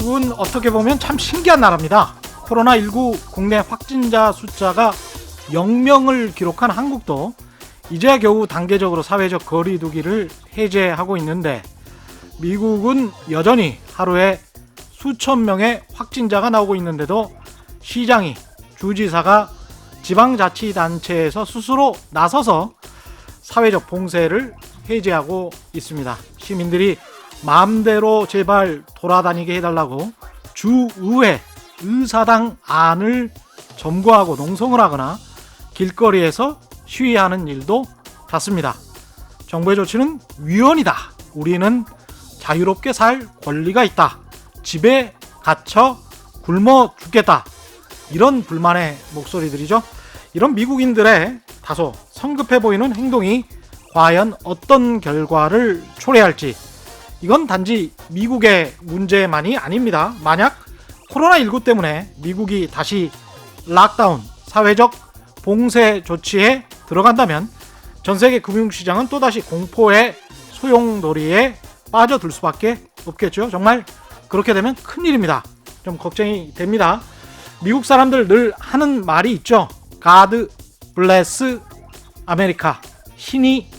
미국은 어떻게 보면 참 신기한 나라입니다. 코로나19 국내 확진자 숫자가 0명을 기록한 한국도 이제야 겨우 단계적으로 사회적 거리 두기를 해제하고 있는데, 미국은 여전히 하루에 수천 명의 확진자가 나오고 있는데도 시장이, 주지사가 지방자치단체에서 스스로 나서서 사회적 봉쇄를 해제하고 있습니다. 시민들이 마음대로 제발 돌아다니게 해달라고 주의회 의사당 안을 점거하고 농성을 하거나 길거리에서 시위하는 일도 잦습니다. 정부의 조치는 위헌이다. 우리는 자유롭게 살 권리가 있다. 집에 갇혀 굶어 죽겠다. 이런 불만의 목소리들이죠. 이런 미국인들의 다소 성급해 보이는 행동이 과연 어떤 결과를 초래할지, 이건 단지 미국의 문제만이 아닙니다. 만약 코로나19 때문에 미국이 다시 락다운, 사회적 봉쇄 조치에 들어간다면 전 세계 금융시장은 또다시 공포의 소용돌이에 빠져들 수밖에 없겠죠. 정말 그렇게 되면 큰일입니다. 좀 걱정이 됩니다. 미국 사람들 늘 하는 말이 있죠. God bless America. 신이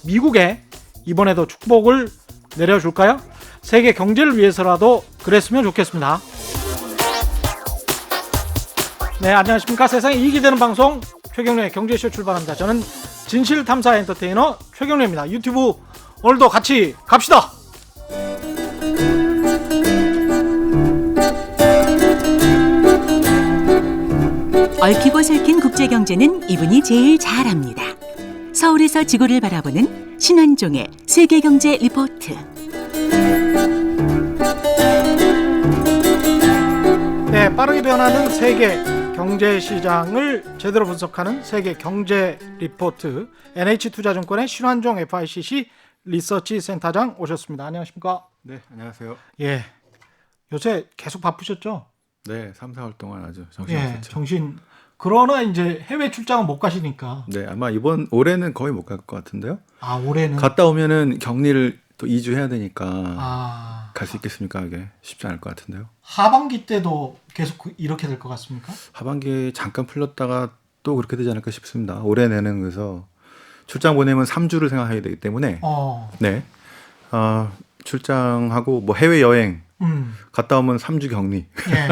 미국에 이번에도 축복을 내려줄까요? 세계 경제를 위해서라도 그랬으면 좋겠습니다. 네, 안녕하십니까. 세상에 이익이 되는 방송 최경련의 경제쇼 출발합니다. 저는 진실탐사 엔터테이너 최경련입니다. 유튜브 오늘도 같이 갑시다. 얽히고 설킨 국제경제는 이분이 제일 잘합니다. 서울에서 지구를 바라보는 신환종의 세계경제 리포트. 네, 빠르게 변하는 세계 경제 시장을 제대로 분석하는 세계 경제 리포트, NH투자증권의 신환종 FICC 리서치 센터장 오셨습니다. 안녕하십니까? 네, 안녕하세요. 예, 요새 계속 바쁘셨죠? 네, 3, 4월 동안 아주 정신없었죠. 그러나 이제 해외 출장은 못 가시니까. 네, 아마 올해는 거의 못 갈 것 같은데요. 아, 올해는 갔다 오면은 격리를 또 2주 해야 되니까 갈 수 있겠습니까? 이게 쉽지 않을 것 같은데요. 하반기 때도 계속 이렇게 될 것 같습니까? 하반기에 잠깐 풀렸다가 또 그렇게 되지 않을까 싶습니다. 올해 내는 그래서 출장 보내면 3주를 생각해야 되기 때문에 네, 출장하고 뭐 해외 여행 갔다 오면 3주 격리. 예.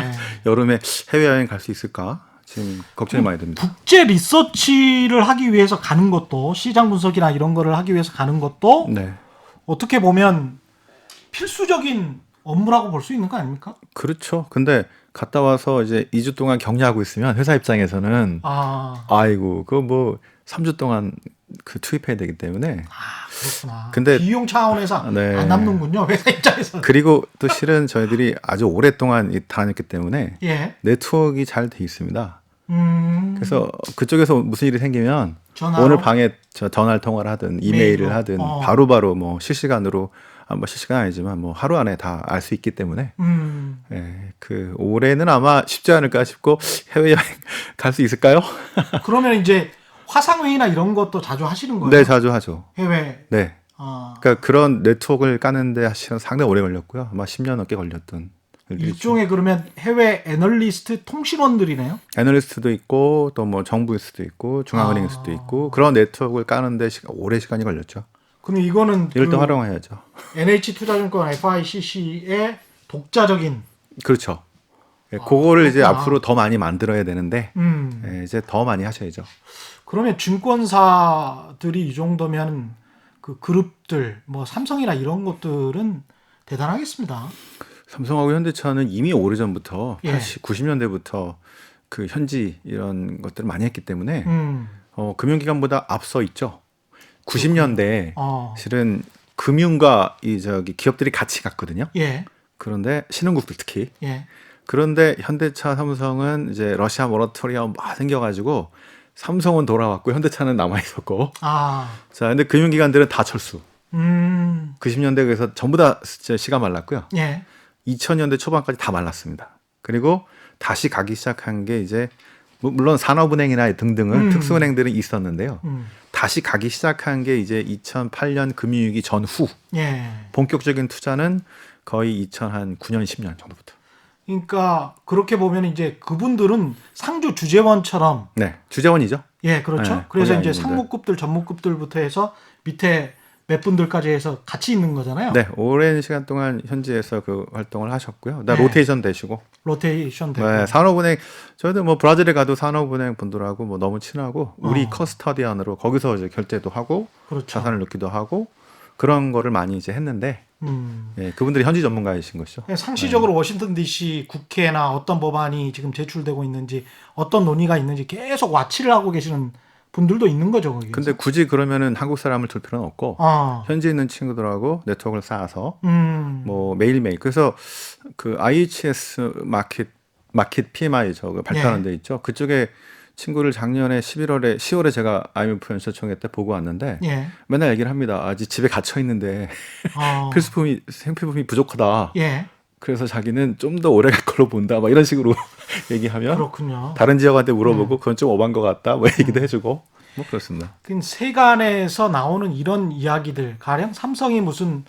여름에 해외 여행 갈 수 있을까? 지금 걱정이 많이 됩니다. 국제 리서치를 하기 위해서 가는 것도, 시장 분석이나 이런 거를 하기 위해서 가는 것도 네. 어떻게 보면 필수적인 업무라고 볼 수 있는 거 아닙니까? 그렇죠. 근데 갔다 와서 이제 2주 동안 격리하고 있으면 회사 입장에서는 아이고 그거 뭐 3주 동안 그 투입해야 되기 때문에. 그렇구나. 근데 비용 차원에서 네. 안 남는군요, 회사 입장에서는. 그리고 또 실은 저희들이 아주 오랫동안 다녔기 때문에 예. 네트워크가 잘 돼 있습니다. 그래서 그쪽에서 무슨 일이 생기면 전화로? 오늘 방에 전화 통화를 하든 이메일을 메일로? 하든 바로바로 뭐 실시간으로, 뭐 실시간 아니지만 뭐 하루 안에 다 알 수 있기 때문에 예, 그 올해는 아마 쉽지 않을까 싶고, 해외여행 갈 수 있을까요? 그러면 이제 화상회의나 이런 것도 자주 하시는 거예요? 네, 자주 하죠. 해외. 네. 그러니까 그런 네트워크를 까는데 상당히 오래 걸렸고요. 아마 10년 넘게 걸렸던 일들이죠. 일종의 그러면 해외 애널리스트 통신원들이네요? 애널리스트도 있고 또 뭐 정부일 수도 있고 중앙은행일 수도 있고, 그런 네트워크를 까는데 오래 시간이 걸렸죠. 그럼 이거는 이럴 때 활용해야죠. NH투자증권 FICC의 독자적인. 그렇죠. 예, 그거를 이제 그렇구나. 앞으로 더 많이 만들어야 되는데 예, 이제 더 많이 하셔야죠. 그러면 증권사들이 이 정도면 그 그룹들, 뭐 삼성이나 이런 것들은 대단하겠습니다. 삼성하고 현대차는 이미 오래전부터 예. 90년대부터 그 현지 이런 것들을 많이 했기 때문에 금융기관보다 앞서 있죠. 90년대에 실은 금융과 기업들이 같이 갔거든요. 예. 그런데 신흥국들 특히. 예. 그런데 현대차, 삼성은 이제 러시아 모라토리엄 막 생겨가지고 삼성은 돌아왔고 현대차는 남아 있었고. 자, 근데 금융기관들은 다 철수. 90년대 그래서 전부 다 씨가 말랐고요. 예. 2000년대 초반까지 다 말랐습니다. 그리고 다시 가기 시작한 게 이제 물론 산업은행이나 등등은 특수은행들은 있었는데요. 다시 가기 시작한 게 이제 2008년 금융위기 전후. 예. 본격적인 투자는 거의 2009년 10년 정도부터. 그러니까 그렇게 보면 이제 그분들은 상주 주재원처럼 네, 주재원이죠. 예, 그렇죠. 네, 그래서 거기 이제 상무급들, 전무급들부터 해서 밑에 몇 분들까지 해서 같이 있는 거잖아요. 네, 오랜 시간 동안 현지에서 그 활동을 하셨고요. 나 네. 로테이션 되시고. 로테이션 되고. 네, 산업은행 저희도 뭐 브라질에 가도 산업은행 분들하고 뭐 너무 친하고 우리 커스터디안으로 거기서 이제 결제도 하고 그렇죠. 자산을 넣기도 하고 그런 거를 많이 이제 했는데 예, 그분들이 현지 전문가이신 것이죠. 상시적으로 워싱턴 DC 국회나 어떤 법안이 지금 제출되고 있는지 어떤 논의가 있는지 계속 와치를 하고 계시는 분들도 있는 거죠. 거기서. 근데 굳이 그러면은 한국 사람을 둘 필요는 없고 현지에 있는 친구들하고 네트워크를 쌓아서 뭐 매일매일 그래서 그 IHS 마켓 PMI 저거 발표하는 데 있죠. 그쪽에 친구를 작년에 10월에 제가 IMF 연설총회 때 보고 왔는데 예. 맨날 얘기를 합니다. 아직 집에 갇혀 있는데 생필품이 부족하다. 예. 그래서 자기는 좀 더 오래 갈 걸로 본다. 막 이런 식으로 얘기하면 그렇군요. 다른 지역한테 물어보고 그건 좀 오반 것 같다. 뭐 얘기도 해주고 뭐 그렇습니다. 그 세간에서 나오는 이런 이야기들, 가령 삼성이 무슨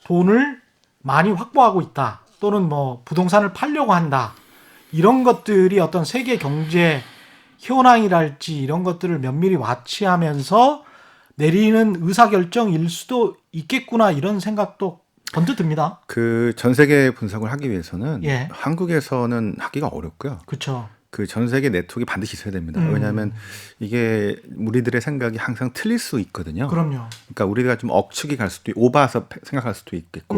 돈을 많이 확보하고 있다, 또는 뭐 부동산을 팔려고 한다, 이런 것들이 어떤 세계 경제 현황이랄지 이런 것들을 면밀히 와치하면서 내리는 의사결정일 수도 있겠구나, 이런 생각도 번뜩 듭니다. 그 전 세계 분석을 하기 위해서는 예. 한국에서는 하기가 어렵고요. 그렇죠. 그 전 세계 네트워크가 반드시 있어야 됩니다. 왜냐하면 이게 우리들의 생각이 항상 틀릴 수 있거든요. 그럼요. 그러니까 우리가 좀 억측이 갈 수도 있고 오바해서 생각할 수도 있겠고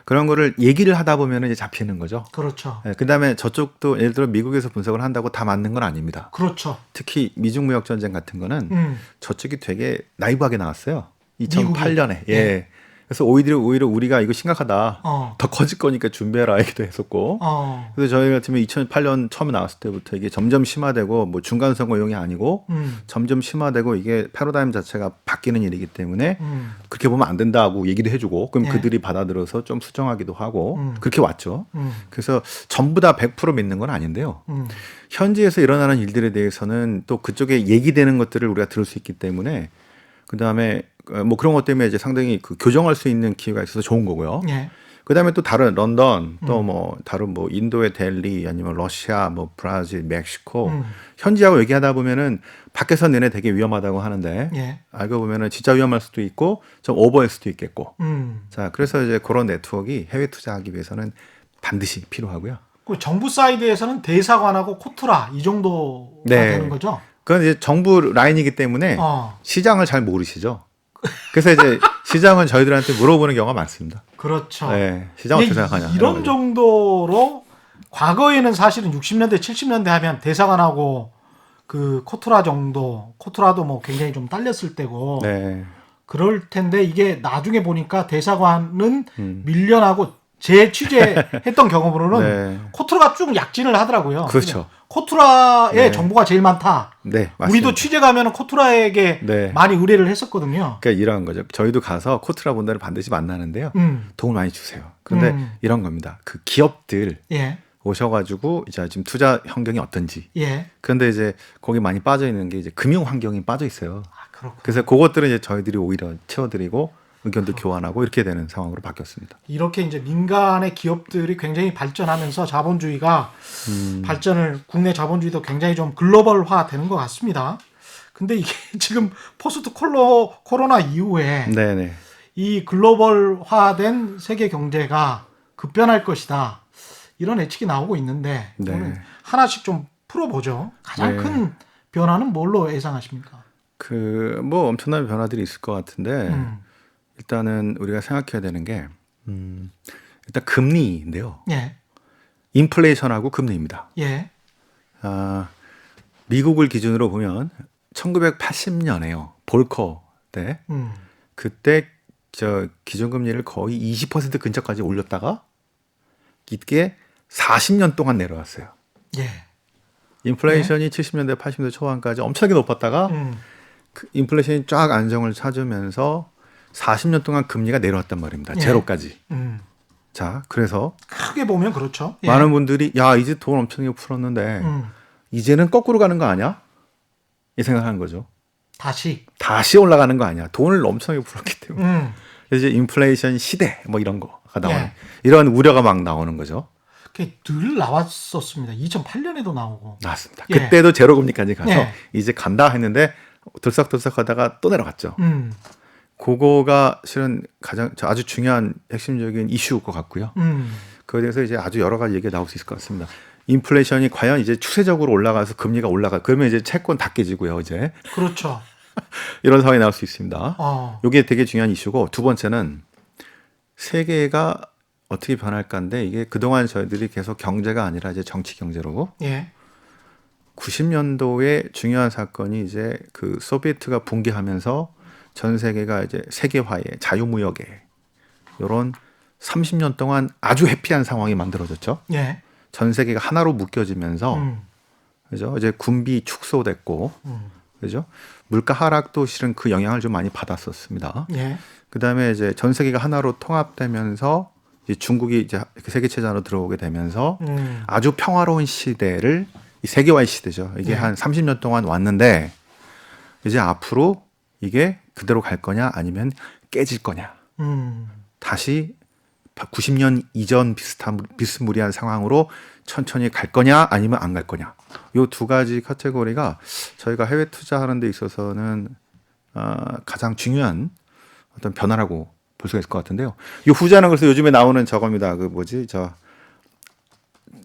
그런 거를 얘기를 하다 보면 이제 잡히는 거죠. 그렇죠. 네, 그다음에 저쪽도 예를 들어 미국에서 분석을 한다고 다 맞는 건 아닙니다. 그렇죠. 특히 미중 무역 전쟁 같은 거는 저쪽이 되게 나이브하게 나왔어요. 2008년에. 예. 그래서 오히려 우리가 이거 심각하다. 더 커질 거니까 준비해라 얘기도 했었고. 그래서 저희 같으면 2008년 처음에 나왔을 때부터 이게 점점 심화되고 뭐 중간 선거용이 아니고 점점 심화되고 이게 패러다임 자체가 바뀌는 일이기 때문에 그렇게 보면 안 된다고 얘기도 해주고 그럼 그들이 받아들여서 좀 수정하기도 하고 그렇게 왔죠. 그래서 전부 다 100% 믿는 건 아닌데요. 현지에서 일어나는 일들에 대해서는 또 그쪽에 얘기되는 것들을 우리가 들을 수 있기 때문에 그다음에 뭐 그런 것 때문에 이제 상당히 그 교정할 수 있는 기회가 있어서 좋은 거고요. 예. 그다음에 또 다른 런던 또 뭐 다른 뭐 인도의 델리 아니면 러시아 뭐 브라질 멕시코 현지하고 얘기하다 보면은 밖에서 내내 되게 위험하다고 하는데 예. 알고 보면은 진짜 위험할 수도 있고 좀 오버할 수도 있겠고. 자, 그래서 이제 그런 네트워크가 해외 투자하기 위해서는 반드시 필요하고요. 그 정부 사이드에서는 대사관하고 코트라 이 정도가 되는 거죠. 그건 이제 정부 라인이기 때문에 시장을 잘 모르시죠. 그래서 이제 시장은 저희들한테 물어보는 경우가 많습니다. 그렇죠. 네, 시장 어떻게 생각하냐. 이런 정도로 과거에는 사실은 60년대, 70년대 하면 대사관하고 그 코트라 정도, 코트라도 뭐 굉장히 좀 딸렸을 때고 네. 그럴 텐데 이게 나중에 보니까 대사관은 밀려나고 제 취재했던 경험으로는 네. 코트라가 쭉 약진을 하더라고요. 그렇죠. 코트라의 네. 정보가 제일 많다. 네, 맞습니다. 우리도 취재 가면 코트라에게 네. 많이 의뢰를 했었거든요. 그러니까 이런 거죠. 저희도 가서 코트라 분들을 반드시 만나는데요. 도움을 많이 주세요. 그런데 이런 겁니다. 그 기업들 예. 오셔가지고 이제 지금 투자 환경이 어떤지. 예. 그런데 이제 거기 많이 빠져 있는 게 이제 금융 환경이 빠져 있어요. 그렇구나. 그래서 그것들은 이제 저희들이 오히려 채워드리고 의견도 교환하고 이렇게 되는 상황으로 바뀌었습니다. 이렇게 이제 민간의 기업들이 굉장히 발전하면서 자본주의가 국내 자본주의도 굉장히 좀 글로벌화 되는 것 같습니다. 근데 이게 지금 포스트 코로나 이후에 네네. 이 글로벌화된 세계 경제가 급변할 것이다. 이런 예측이 나오고 있는데 네. 오늘 하나씩 좀 풀어보죠. 가장 네. 큰 변화는 뭘로 예상하십니까? 그 뭐 엄청난 변화들이 있을 것 같은데 일단은 우리가 생각해야 되는 게 일단 금리인데요. 예. 인플레이션하고 금리입니다. 예. 미국을 기준으로 보면 1980년에요. 볼커 때 그때 저 기준금리를 거의 20% 근처까지 올렸다가 이게 40년 동안 내려왔어요. 예. 인플레이션이 70년대 80년대 초반까지 엄청나게 높았다가 그 인플레이션이 쫙 안정을 찾으면서 40년 동안 금리가 내려왔단 말입니다. 예. 제로까지. 자, 그래서 크게 보면 그렇죠. 예. 많은 분들이 야 이제 돈 엄청나게 풀었는데 이제는 거꾸로 가는 거 아니야? 이 생각하는 거죠. 다시 올라가는 거 아니야. 돈을 엄청나게 풀었기 때문에. 그래서 이제 인플레이션 시대 뭐 이런 거가 나오는 이런 우려가 막 나오는 거죠. 그게 늘 나왔었습니다. 2008년에도 나왔습니다. 그때도 제로금리까지 가서 이제 간다 했는데 들썩들썩하다가 또 내려갔죠. 그거가 실은 가장 아주 중요한 핵심적인 이슈일 것 같고요. 그에 대해서 이제 아주 여러 가지 얘기가 나올 수 있을 것 같습니다. 인플레이션이 과연 이제 추세적으로 올라가서 금리가 그러면 이제 채권 다 깨지고요, 이제. 그렇죠. 이런 상황이 나올 수 있습니다. 이게 되게 중요한 이슈고, 두 번째는 세계가 어떻게 변할까인데, 이게 그동안 저희들이 계속 경제가 아니라 이제 정치 경제로. 90년도에 중요한 사건이 이제 그 소비에트가 붕괴하면서 전 세계가 이제 세계화에 자유무역에 이런 30년 동안 아주 해피한 상황이 만들어졌죠. 전 세계가 하나로 묶여지면서 그죠? 이제 군비 축소됐고 그죠? 물가 하락도 실은 그 영향을 좀 많이 받았었습니다. 그다음에 이제 전 세계가 하나로 통합되면서 이제 중국이 이제 세계 체제 안으로 들어오게 되면서 아주 평화로운 시대를 이 세계화의 시대죠. 이게 한 30년 동안 왔는데 이제 앞으로 이게 그대로 갈 거냐 아니면 깨질 거냐. 다시 90년 이전 비스무리한 상황으로 천천히 갈 거냐 아니면 안 갈 거냐. 이 두 가지 카테고리가 저희가 해외 투자하는 데 있어서는 가장 중요한 어떤 변화라고 볼 수가 있을 것 같은데요. 이 후자는 그래서 요즘에 나오는 저겁니다. 그 뭐지?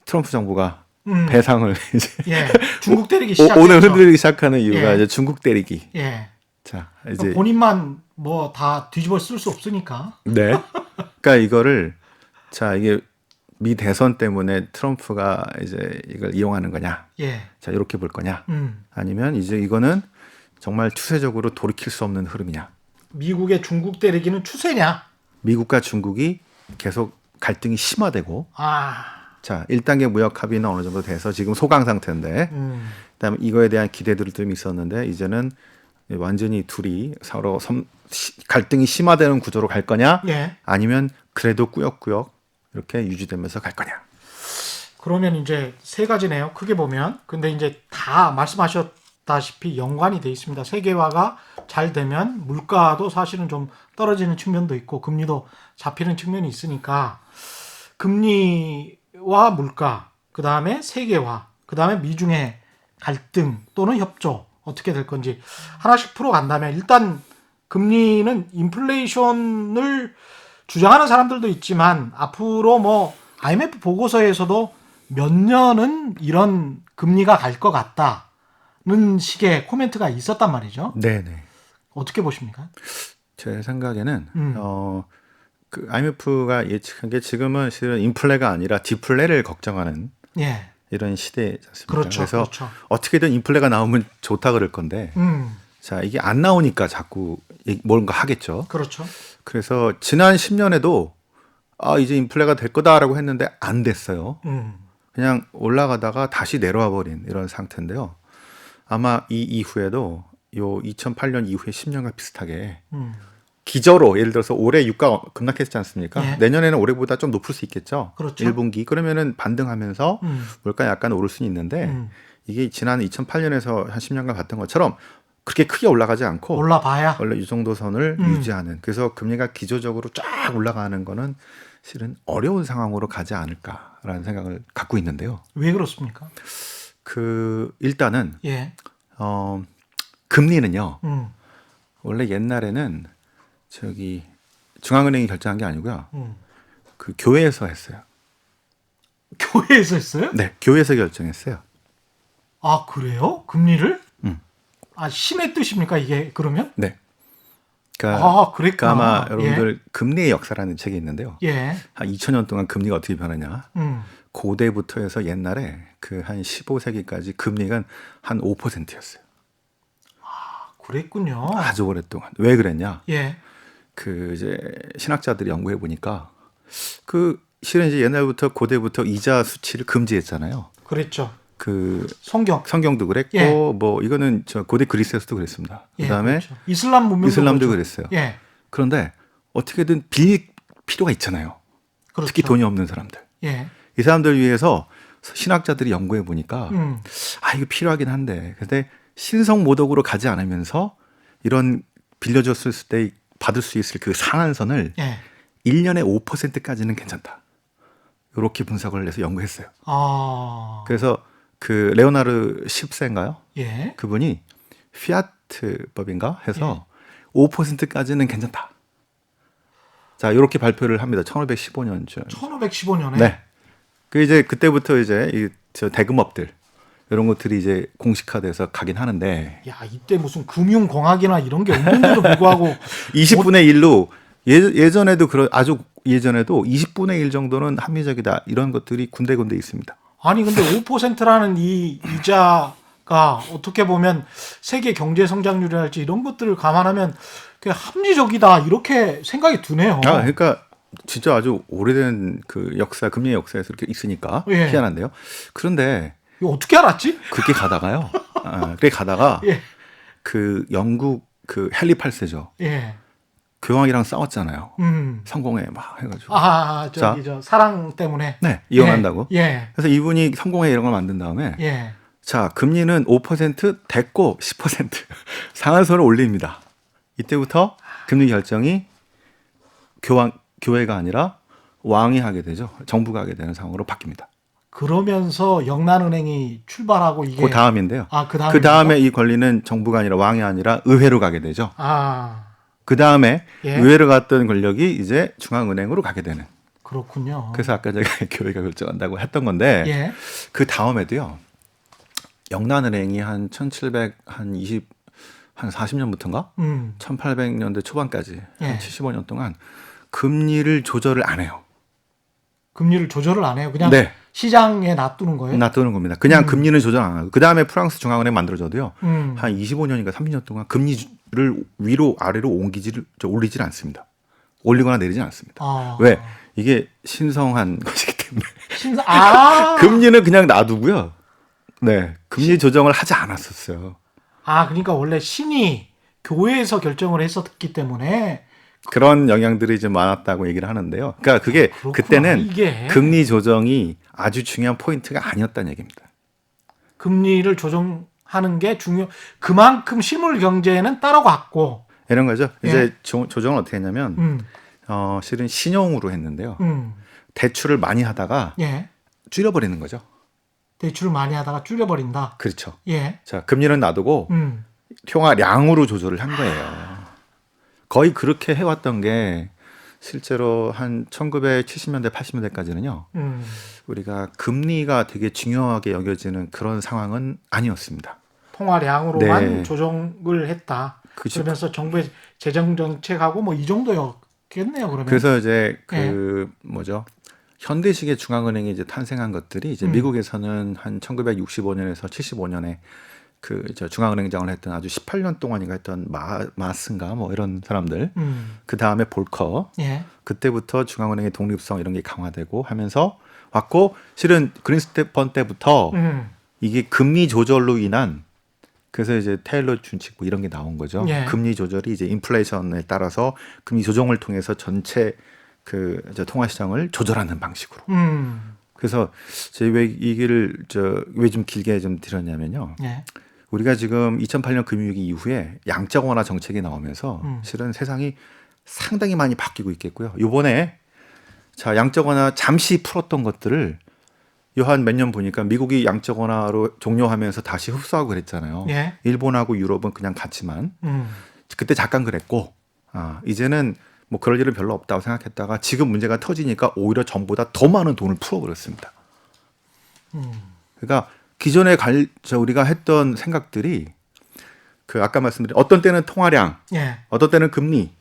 트럼프 정부가 배상을 이제 중국 때리기 시작했죠. 오늘 흔들리기 시작하는 이유가 이제 중국 때리기. 자, 이제 본인만 뭐 다 뒤집어 쓸 수 없으니까. 네. 그러니까 이거를 자, 이게 미 대선 때문에 트럼프가 이제 이걸 이용하는 거냐. 자, 이렇게 볼 거냐. 아니면 이제 이거는 정말 추세적으로 돌이킬 수 없는 흐름이냐. 미국의 중국 때리기는 추세냐? 미국과 중국이 계속 갈등이 심화되고 자, 1단계 무역 합의는 어느 정도 돼서 지금 소강 상태인데 그다음에 이거에 대한 기대들이 좀 있었는데 이제는 완전히 둘이 서로 갈등이 심화되는 구조로 갈 거냐 아니면 그래도 꾸역꾸역 이렇게 유지되면서 갈 거냐. 그러면 이제 세 가지네요. 크게 보면. 근데 이제 다 말씀하셨다시피 연관이 돼 있습니다. 세계화가 잘 되면 물가도 사실은 좀 떨어지는 측면도 있고 금리도 잡히는 측면이 있으니까 금리와 물가, 그 다음에 세계화, 그 다음에 미중의 갈등 또는 협조 어떻게 될 건지 하나씩 풀어간다면 일단 금리는 인플레이션을 주장하는 사람들도 있지만 앞으로 뭐 IMF 보고서에서도 몇 년은 이런 금리가 갈 것 같다는 식의 코멘트가 있었단 말이죠. 네네. 어떻게 보십니까? 제 생각에는 그 IMF가 예측한 게 지금은 실은 인플레가 아니라 디플레를 걱정하는 이런 시대지 않습니까? 그래서 어떻게든 인플레가 나오면 좋다 그럴 건데 자, 이게 안 나오니까 자꾸 뭔가 하겠죠. 그래서 지난 10년에도 이제 인플레가 될 거다라고 했는데 안 됐어요. 그냥 올라가다가 다시 내려와 버린 이런 상태인데요. 아마 이 이후에도 요 2008년 이후에 10년과 비슷하게 기저로 예를 들어서 올해 유가 급락했지 않습니까? 내년에는 올해보다 좀 높을 수 있겠죠. 1분기 그러면은 반등하면서 물가 약간 오를 수는 있는데 이게 지난 2008년에서 한 10년간 봤던 것처럼 그렇게 크게 올라가지 않고 올라봐야 원래 이 정도 선을 유지하는. 그래서 금리가 기조적으로 쫙 올라가는 거는 실은 어려운 상황으로 가지 않을까라는 생각을 갖고 있는데요. 왜 그렇습니까? 일단은 금리는요. 원래 옛날에는 저기 중앙은행이 결정한 게 아니고요. 그 교회에서 했어요. 교회에서 했어요? 네, 교회에서 결정했어요. 아, 그래요? 금리를? 신의 뜻입니까 이게 그러면? 네. 그러니까, 그랬구나. 아마 여러분들 금리의 역사라는 책이 있는데요. 한 2000년 동안 금리가 어떻게 변하냐. 고대부터 해서 옛날에 그 한 15세기까지 금리가 한 5%였어요. 그랬군요. 아주 오랫동안. 왜 그랬냐? 그 이제 신학자들이 연구해 보니까 그 실은 이제 옛날부터 고대부터 이자 수치를 금지했잖아요. 그랬죠. 그 성경도 그랬고 뭐 이거는 저 고대 그리스에서도 그랬습니다. 그다음에 이슬람도 그랬어요. 그런데 어떻게든 빌릴 필요가 있잖아요. 특히 돈이 없는 사람들. 이 사람들 위해서 신학자들이 연구해 보니까 이거 필요하긴 한데 근데 신성모독으로 가지 않으면서 이런 빌려줬을 때 받을 수 있을 그 상한선을 예. 1년에 5%까지는 괜찮다. 이렇게 분석을 해서 연구했어요. 그래서 그 레오나르 10세인가요? 예. 그분이 피아트법인가 해서 5%까지는 괜찮다. 자, 이렇게 발표를 합니다. 1515년쯤. 1515년에. 네. 그 이제 그때부터 이제 저 대금업들 이런 것들이 이제 공식화돼서 가긴 하는데. 야, 이때 무슨 금융공학이나 이런 게 없는데도 불구하고 20분의 1로 예전에도 아주 예전에도 20분의 1 정도는 합리적이다. 이런 것들이 군데군데 있습니다. 아니 근데 5%라는 이 이자가 어떻게 보면 세계 경제 성장률이랄지 이런 것들을 감안하면 그냥 합리적이다 이렇게 생각이 드네요. 그러니까 진짜 아주 오래된 그 역사, 금리의 역사에서 이렇게 있으니까 예. 희한한데요. 그런데 이거 어떻게 알았지? 그렇게 가다가요. 그렇게 가다가 예. 그 영국 그 헨리 8세죠. 예. 교황이랑 싸웠잖아요. 성공회 막 해가지고. 저 사랑 때문에. 네, 이혼한다고. 예. 그래서 이분이 성공회 이런 걸 만든 다음에 예. 자, 금리는 5% 됐고 10% 상한선을 올립니다. 이때부터 금리 결정이 교회가 아니라 왕이 하게 되죠. 정부가 하게 되는 상황으로 바뀝니다. 그러면서 영란은행이 출발하고 이게 그 다음인데요. 그 다음에 이 권리는 정부가 아니라 왕이 아니라 의회로 가게 되죠. 그 다음에 예. 의회로 갔던 권력이 이제 중앙은행으로 가게 되는. 그렇군요. 그래서 아까 제가 교회가 결정한다고 했던 건데 예. 그 다음에도요. 영란은행이 한 40년부터인가? 1800년대 초반까지 예. 한 75년 동안 금리를 조절을 안 해요. 금리를 조절을 안 해요. 그냥 네. 시장에 놔두는 거예요? 놔두는 겁니다. 그냥 금리는 조절 안 하고. 그 다음에 프랑스 중앙은행 만들어져도요. 음. 한 25년인가 30년 동안 금리를 위로 아래로 올리질 않습니다. 올리거나 내리진 않습니다. 왜? 이게 신성한 것이기 때문에. 금리는 그냥 놔두고요. 네. 금리 조정을 하지 않았었어요. 그러니까 원래 신이 교회에서 결정을 했었기 때문에 그런 영향들이 좀 많았다고 얘기를 하는데요. 그러니까 그게 그렇구나, 그때는 이게. 금리 조정이 아주 중요한 포인트가 아니었다는 얘기입니다. 금리를 조정하는 게 그만큼 실물 경제는 따라갔고 이런 거죠. 예. 이제 조정을 어떻게 했냐면 실은 신용으로 했는데요. 대출을 많이 하다가 예. 줄여버리는 거죠. 대출을 많이 하다가 줄여버린다. 그렇죠. 예. 자, 금리는 놔두고 통화량으로 조절을 한 거예요. 거의 그렇게 해왔던 게 실제로 한 1970년대, 80년대까지는요. 우리가 금리가 되게 중요하게 여겨지는 그런 상황은 아니었습니다. 통화량으로만 네. 조정을 했다. 그쵸. 그러면서 정부의 재정 정책하고 뭐 이 정도였겠네요. 그러면. 그래서 이제 예. 현대식의 중앙은행이 이제 탄생한 것들이 이제 미국에서는 한 1965년에서 75년에 중앙은행장을 했던 아주 18년 동안인가 했던 마스인가 뭐 이런 사람들. 그 다음에 볼커. 예. 그때부터 중앙은행의 독립성 이런 게 강화되고 하면서 왔고 실은 그린스테펀 때부터 이게 금리 조절로 인한 그래서 이제 테일러 준칙 뭐 이런 게 나온 거죠. 예. 금리 조절이 이제 인플레이션에 따라서 금리 조정을 통해서 전체 통화 시장을 조절하는 방식으로. 그래서 제가 왜 이 얘기를 왜 좀 길게 좀 드렸냐면요. 예. 우리가 지금 2008년 금융위기 이후에 양적 완화 정책이 나오면서 실은 세상이 상당히 많이 바뀌고 있겠고요. 이번에 양적 완화 잠시 풀었던 것들을 한 몇 년 보니까 미국이 양적 완화로 종료하면서 다시 흡수하고 그랬잖아요. 예. 일본하고 유럽은 그냥 같지만 그때 잠깐 그랬고 이제는 뭐 그럴 일은 별로 없다고 생각했다가 지금 문제가 터지니까 오히려 전보다 더 많은 돈을 풀어버렸습니다. 그러니까 기존에 우리가 했던 생각들이 아까 말씀드린 어떤 때는 통화량, 예. 어떤 때는 금리,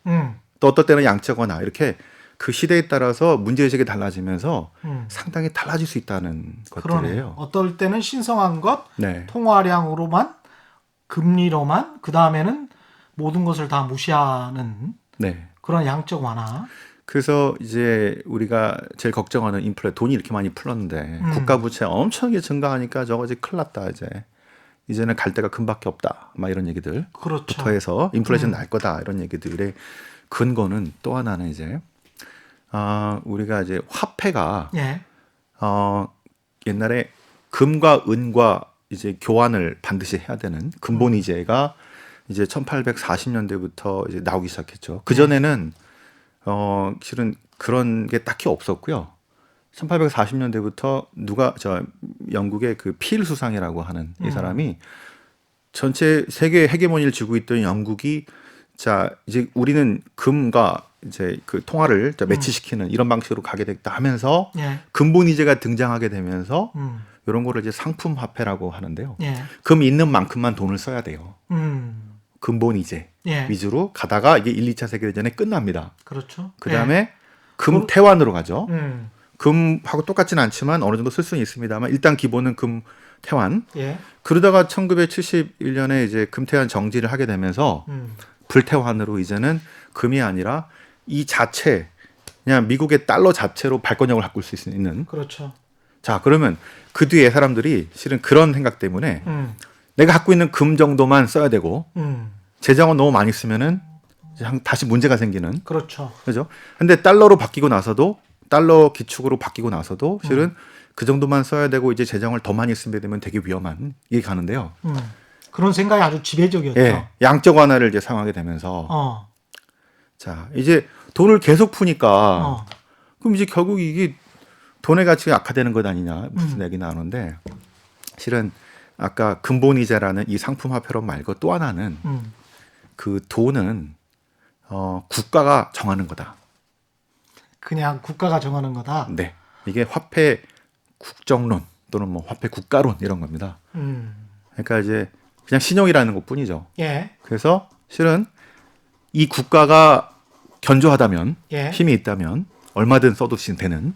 또 어떤 때는 양적 완화 이렇게 그 시대에 따라서 문제의식이 달라지면서 상당히 달라질 수 있다는 것들이에요. 그러네요. 어떨 때는 신성한 것, 네. 통화량으로만, 금리로만, 그 다음에는 모든 것을 다 무시하는 네. 그런 양적 완화. 그래서 이제 우리가 제일 걱정하는 인플레 돈이 이렇게 많이 풀렸는데 국가 부채 엄청나게 증가하니까 저거 이제 큰일 났다 이제는 갈 데가 금밖에 없다 막 이런 얘기들 그렇죠. 부터 해서 인플레이션 날 거다 이런 얘기들의 근거는 또 하나는 이제 우리가 이제 화폐가 예. 옛날에 금과 은과 이제 교환을 반드시 해야 되는 근본이제가 이제 1840년대부터 이제 나오기 시작했죠. 그 전에는 실은 그런 게 딱히 없었고요. 1840년대부터 영국의 그 필 수상이라고 하는 이 사람이 전체 세계 헤게모니를 쥐고 있던 영국이 자 이제 우리는 금과 이제 그 통화를 매치시키는 이런 방식으로 가게 됐다 하면서 예. 금본위제가 등장하게 되면서 이런 거를 이제 상품 화폐라고 하는데요. 예. 금 있는 만큼만 돈을 써야 돼요. 금본위제 예. 위주로 가다가 이게 1, 2차 세계대전에 끝납니다. 그렇죠. 그다음에 예. 금태환으로 가죠. 음. 금하고 똑같지는 않지만 어느 정도 쓸 수는 있습니다만 일단 기본은 금태환. 예. 그러다가 1971년에 이제 금태환 정지를 하게 되면서 불태환으로 이제는 금이 아니라 이 자체 그냥 미국의 달러 자체로 발권력을 바꿀 수 있는. 그렇죠. 자 그러면 그 뒤에 사람들이 실은 그런 생각 때문에 내가 갖고 있는 금 정도만 써야 되고 재정은 너무 많이 쓰면은 다시 문제가 생기는. 그렇죠. 그죠? 근데 달러로 바뀌고 나서도 달러 기축으로 바뀌고 나서도 실은 그 정도만 써야 되고 이제 재정을 더 많이 쓰게 되면 되게 위험한 이게 가는데요. 그런 생각이 아주 지배적이었죠. 예, 양적 완화를 이제 사용하게 되면서 자 이제 돈을 계속 푸니까 그럼 이제 결국 이게 돈의 가치가 악화되는 것 아니냐 무슨 얘기 나오는데 실은 아까 근본이자라는 이 상품 화폐론 말고 또 하나는 그 돈은 국가가 정하는 거다. 그냥 국가가 정하는 거다. 네, 이게 화폐 국정론 또는 뭐 화폐 국가론 이런 겁니다. 그러니까 이제 그냥 신용이라는 것뿐이죠. 예. 그래서 실은 이 국가가 견조하다면 예. 힘이 있다면 얼마든 써도 되는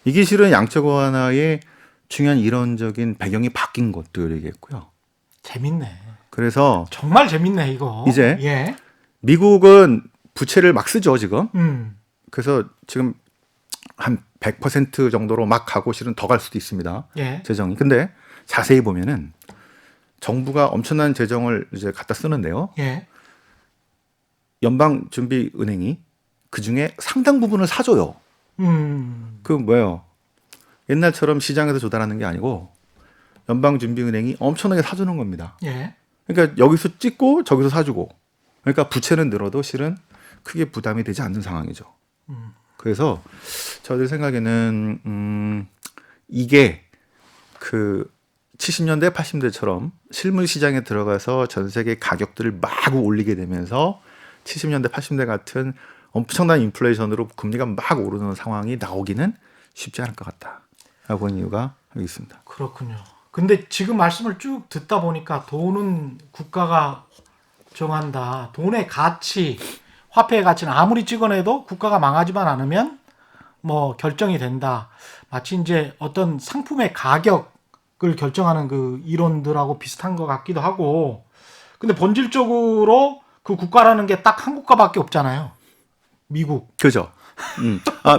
이게 실은 양적 완화의 중요한 이론적인 배경이 바뀐 것도 얘기했고요. 재밌네. 그래서 정말 재밌네 이거. 이제 예. 미국은 부채를 막 쓰죠 지금. 그래서 지금 한 100% 정도로 막 가고 실은 더 갈 수도 있습니다. 예. 재정이. 근데 자세히 보면은 정부가 엄청난 재정을 이제 갖다 쓰는데요. 예. 연방준비은행이 그 중에 상당 부분을 사줘요. 그 뭐예요? 옛날처럼 시장에서 조달하는 게 아니고 연방준비은행이 엄청나게 사주는 겁니다. 예. 그러니까 여기서 찍고 저기서 사주고. 그러니까 부채는 늘어도 실은 크게 부담이 되지 않는 상황이죠. 그래서 저들 생각에는 이게 그 70년대, 80년대처럼 실물 시장에 들어가서 전 세계 가격들을 마구 올리게 되면서 70년대, 80년대 같은 엄청난 인플레이션으로 금리가 막 오르는 상황이 나오기는 쉽지 않을 것 같다라고 보는 이유가 여기 있습니다. 그렇군요. 근데 지금 말씀을 쭉 듣다 보니까 돈은 국가가 정한다. 돈의 가치, 화폐의 가치는 아무리 찍어내도 국가가 망하지만 않으면 뭐 결정이 된다. 마치 이제 어떤 상품의 가격을 결정하는 그 이론들하고 비슷한 것 같기도 하고. 근데 본질적으로 그 국가라는 게 딱 한 국가밖에 없잖아요. 미국. 그죠?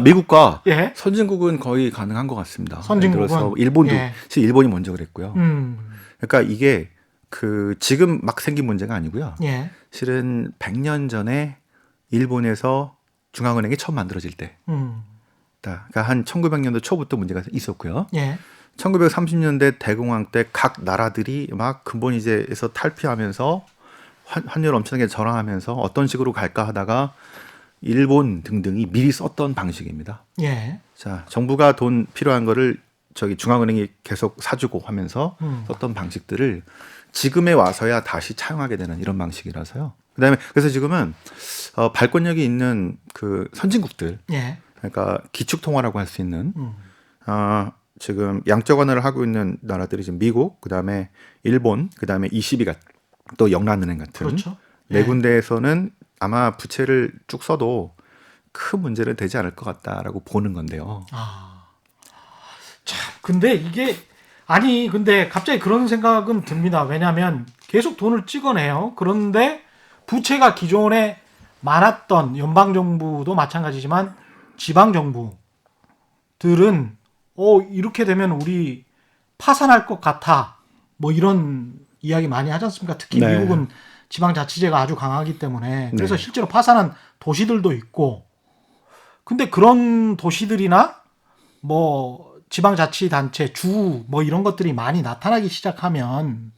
미국과 예. 선진국은 거의 가능한 것 같습니다. 선진국은? 예를 들어서 일본도 예. 실은 일본이 먼저 그랬고요. 그러니까 이게 그 지금 막 생긴 문제가 아니고요. 예. 실은 100년 전에 일본에서 중앙은행이 처음 만들어질 때, 그러니까 한 1900년도 초부터 문제가 있었고요. 예. 1930년대 대공황 때 각 나라들이 막 근본이제에서 탈피하면서 환율 엄청나게 저항하면서 어떤 식으로 갈까 하다가 일본 등등이 미리 썼던 방식입니다. 예. 자, 정부가 돈 필요한 거를 저기 중앙은행이 계속 사주고 하면서 썼던 방식들을 지금에 와서야 다시 차용하게 되는 이런 방식이라서요. 그다음에 그래서 지금은 발권력이 있는 그 선진국들, 예. 그러니까 기축통화라고 할 수 있는 지금 양적 완화를 하고 있는 나라들이 지금 미국, 그다음에 일본, 그다음에 ECB가 또 영란은행 같은 그렇죠. 네 예. 군데에서는 아마 부채를 쭉 써도 큰 문제는 되지 않을 것 같다라고 보는 건데요. 참, 근데 이게 근데 갑자기 그런 생각은 듭니다. 왜냐하면 계속 돈을 찍어내요. 그런데 부채가 기존에 많았던 연방 정부도 마찬가지지만 지방 정부들은 이렇게 되면 우리 파산할 것 같아. 뭐 이런 이야기 많이 하지 않습니까? 특히 네. 미국은 지방자치제가 아주 강하기 때문에 그래서 네. 실제로 파산한 도시들도 있고. 근데 그런 도시들이나 뭐 지방자치단체 주 뭐 이런 것들이 많이 나타나기 시작하면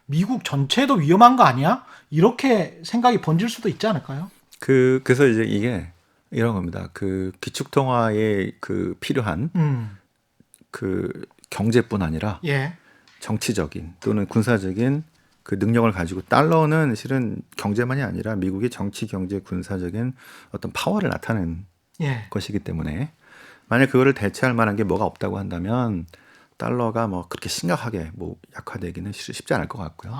미국 전체도 위험한 거 아니야? 이렇게 생각이 번질 수도 있지 않을까요? 그래서 이제 이게 이런 겁니다. 그 기축통화에 그 필요한 그 경제뿐 아니라 예. 정치적인 또는 군사적인 그 능력을 가지고 달러는 실은 경제만이 아니라 미국의 정치, 경제, 군사적인 어떤 파워를 나타내는 예. 것이기 때문에 만약 그거를 대체할 만한 게 뭐가 없다고 한다면 달러가 뭐 그렇게 심각하게 뭐 약화되기는 쉽지 않을 것 같고요.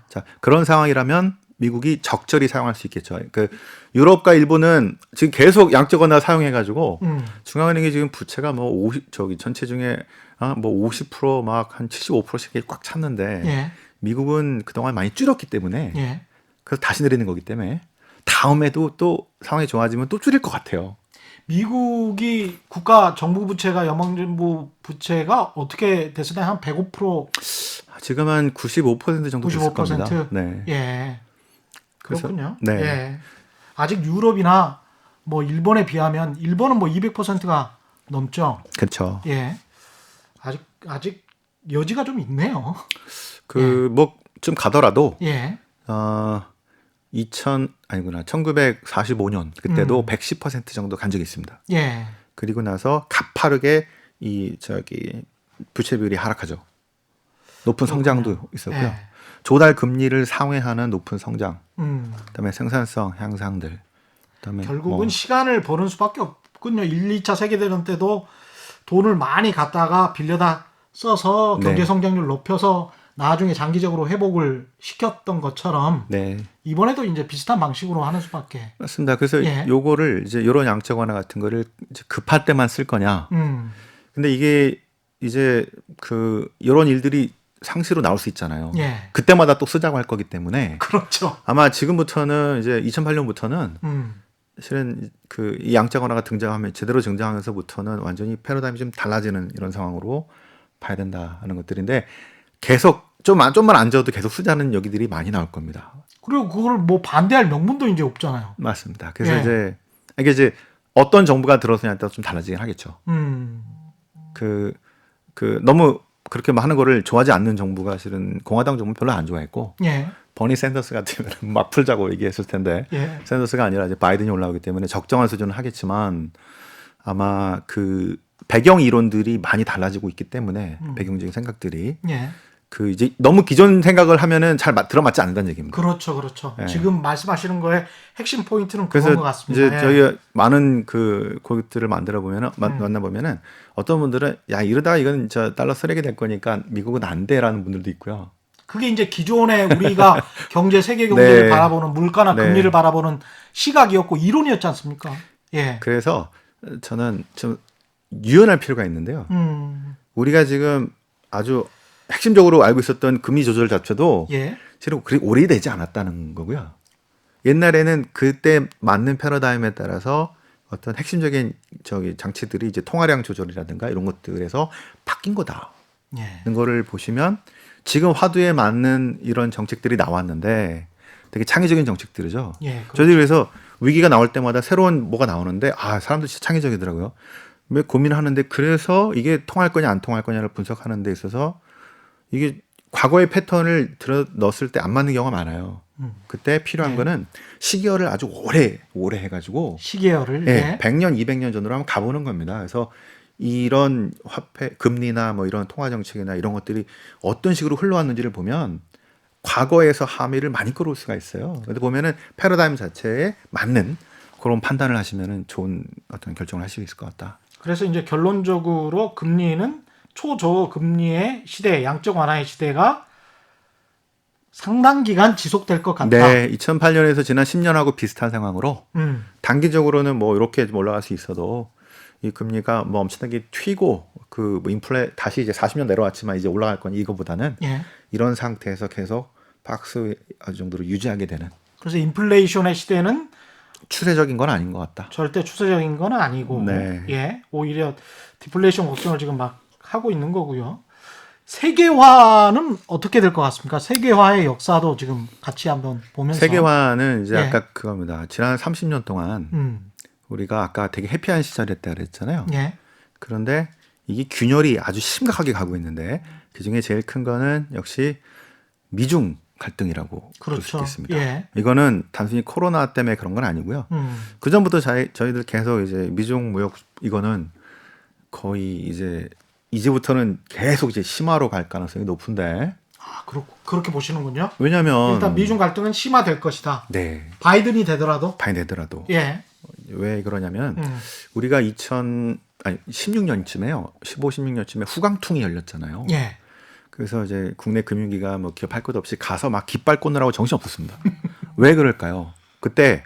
자, 그런 상황이라면 미국이 적절히 사용할 수 있겠죠. 그 유럽과 일본은 지금 계속 양적 완화 사용해가지고 중앙은행이 지금 부채가 뭐 50 저기 전체 중에 뭐 50% 막 한 75%씩 꽉 찼는데 예. 미국은 그동안 많이 줄였기 때문에 예. 그래서 다시 내리는 거기 때문에 다음에도 또 상황이 좋아지면 또 줄일 것 같아요. 미국이 국가 정부 부채가 연방정부 부채가 어떻게 됐을 때 한 105% 지금 한 95% 정도 됐을 95%? 겁니다. 네. 예. 그래서, 그렇군요. 네. 예. 아직 유럽이나 뭐 일본에 비하면 일본은 뭐 200%가 넘죠. 그렇죠. 예. 아직 여지가 좀 있네요. 뭐 좀 가더라도 예. 1945년 그때도 110% 정도 간 적이 있습니다. 예. 그리고 나서 가파르게 이 저기 부채 비율이 하락하죠. 높은 성장도 있었고요. 예. 조달 금리를 상회하는 높은 성장, 그다음에 생산성 향상들, 그다음에 결국은 뭐 시간을 버는 수밖에 없군요. 1, 2차 세계대전 때도 돈을 많이 갖다가 빌려다 써서 경제 네. 성장률 높여서 나중에 장기적으로 회복을 시켰던 것처럼 네. 이번에도 이제 비슷한 방식으로 하는 수밖에. 맞습니다. 그래서 예. 요거를 이제 이런 양적 완화 같은 거를 이제 급할 때만 쓸 거냐. 근데 이게 이제 그 이런 일들이 상시로 나올 수 있잖아요. 예. 그때마다 또 쓰자고 할 거기 때문에 그렇죠. 아마 지금부터는 이제 2008년부터는 실은 그 이 양적 완화가 등장하면 제대로 등장하면서부터는 완전히 패러다임이 좀 달라지는 이런 상황으로 봐야 된다는 것들인데 계속 좀만 앉아도 계속 쓰자는 얘기들이 많이 나올 겁니다. 그리고 그걸 뭐 반대할 명분도 이제 없잖아요. 맞습니다. 그래서 예. 이제 이게 이제 어떤 정부가 들어서냐에 따라 좀 달라지긴 하겠죠. 그 너무 그렇게 하는 거를 좋아하지 않는 정부가 실은 공화당 정부 별로 안 좋아했고 예. 버니 샌더스 같으면 막 풀자고 얘기했을 텐데 예. 샌더스가 아니라 이제 바이든이 올라오기 때문에 적정한 수준은 하겠지만 아마 그 배경 이론들이 많이 달라지고 있기 때문에 배경적인 생각들이 예. 그 이제 너무 기존 생각을 하면은 잘 들어맞지 않는다는 얘기입니다. 그렇죠. 예. 지금 말씀하시는 거에 핵심 포인트는 그래서 그건 것 같습니다. 이제 저희 많은 그 고객들을 만나 보면은 어떤 분들은 야 이러다가 이건 저 달러 쓰레기 될 거니까 미국은 안 돼라는 분들도 있고요. 그게 이제 기존에 우리가 세계 경제를 네. 바라보는 물가나 네. 금리를 바라보는 시각이었고 이론이었지 않습니까? 예. 그래서 저는 좀 유연할 필요가 있는데요. 우리가 지금 아주 핵심적으로 알고 있었던 금리 조절 자체도 예. 실은 그리 오래되지 않았다는 거고요. 옛날에는 그때 맞는 패러다임에 따라서 어떤 핵심적인 장치들이 이제 통화량 조절이라든가 이런 것들에서 바뀐 거다. 예. 는 거를 보시면 지금 화두에 맞는 이런 정책들이 나왔는데 되게 창의적인 정책들이죠. 예. 그렇죠. 저희들이 그래서 위기가 나올 때마다 새로운 뭐가 나오는데 사람들 진짜 창의적이더라고요. 왜 고민을 하는데 그래서 이게 통할 거냐 안 통할 거냐를 분석하는 데 있어서 이게 과거의 패턴을 들어 넣었을 때 안 맞는 경우가 많아요. 그때 필요한 네. 거는 시기열을 아주 오래 해가지고 시계열을 예, 100년, 200년 전으로 한번 가보는 겁니다. 그래서 이런 화폐, 금리나 뭐 이런 통화 정책이나 이런 것들이 어떤 식으로 흘러왔는지를 보면 과거에서 함의를 많이 끌어올 수가 있어요. 그런데 보면은 패러다임 자체에 맞는 그런 판단을 하시면은 좋은 어떤 결정을 하실 수 있을 것 같다. 그래서 이제 결론적으로 금리는 초저금리의 시대, 양적 완화의 시대가 상당 기간 지속될 것 같다. 네, 2008년에서 지난 10년하고 비슷한 상황으로 단기적으로는 뭐 이렇게 좀 올라갈 수 있어도 이 금리가 뭐 엄청나게 튀고 그 뭐 인플레 다시 이제 40년 내려왔지만 이제 올라갈 건 이거보다는 예. 이런 상태에서 계속 박스 정도로 유지하게 되는 그래서 인플레이션의 시대는 추세적인 건 아닌 것 같다. 절대 추세적인 건 아니고 네. 예, 오히려 디플레이션 걱정을 지금 막 하고 있는 거고요. 세계화는 어떻게 될 것 같습니까? 세계화의 역사도 지금 같이 한번 보면서 세계화는 이제 예. 아까 그겁니다. 지난 30년 동안 우리가 아까 되게 해피한 시절이었다 그랬잖아요. 예. 그런데 이게 균열이 아주 심각하게 가고 있는데 그중에 제일 큰 거는 역시 미중 갈등이라고 그렇죠. 볼 수 있겠습니다. 예. 이거는 단순히 코로나 때문에 그런 건 아니고요. 그 전부터 저희들 계속 이제 미중 무역 이거는 거의 이제부터는 계속 이제 심화로 갈 가능성이 높은데. 아, 그렇게 보시는군요. 왜냐하면 일단 미중 갈등은 심화될 것이다. 네. 바이든이 되더라도. 예. 왜 그러냐면 우리가 16년쯤에요. 16년쯤에 후강통이 열렸잖아요. 예. 그래서 이제 국내 금융기관 뭐 기업 할 것 없이 가서 막 깃발 꽂느라고 정신 없었습니다. 왜 그럴까요? 그때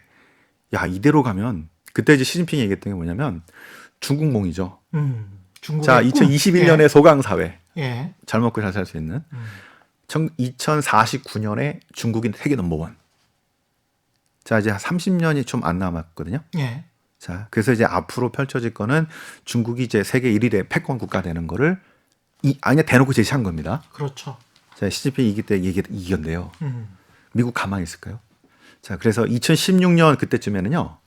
야 이대로 가면 그때 이제 시진핑이 얘기했던 게 뭐냐면 중국몽이죠. 자 2021년에 예. 소강 사회. 예. 잘 먹고 잘 살 수 있는 2049년에 중국인 세계 넘버원. 자 이제 30년이 좀 안 남았거든요. 예. 자 그래서 이제 앞으로 펼쳐질 거는 중국이 이제 세계 1위의 패권 국가 되는 거를 아니 대놓고 제시한 겁니다. 그렇죠. 자 시진핑이 이길 때 이겼는데요. 미국 가만히 있을까요? 자 그래서 2016년 그때쯤에는요.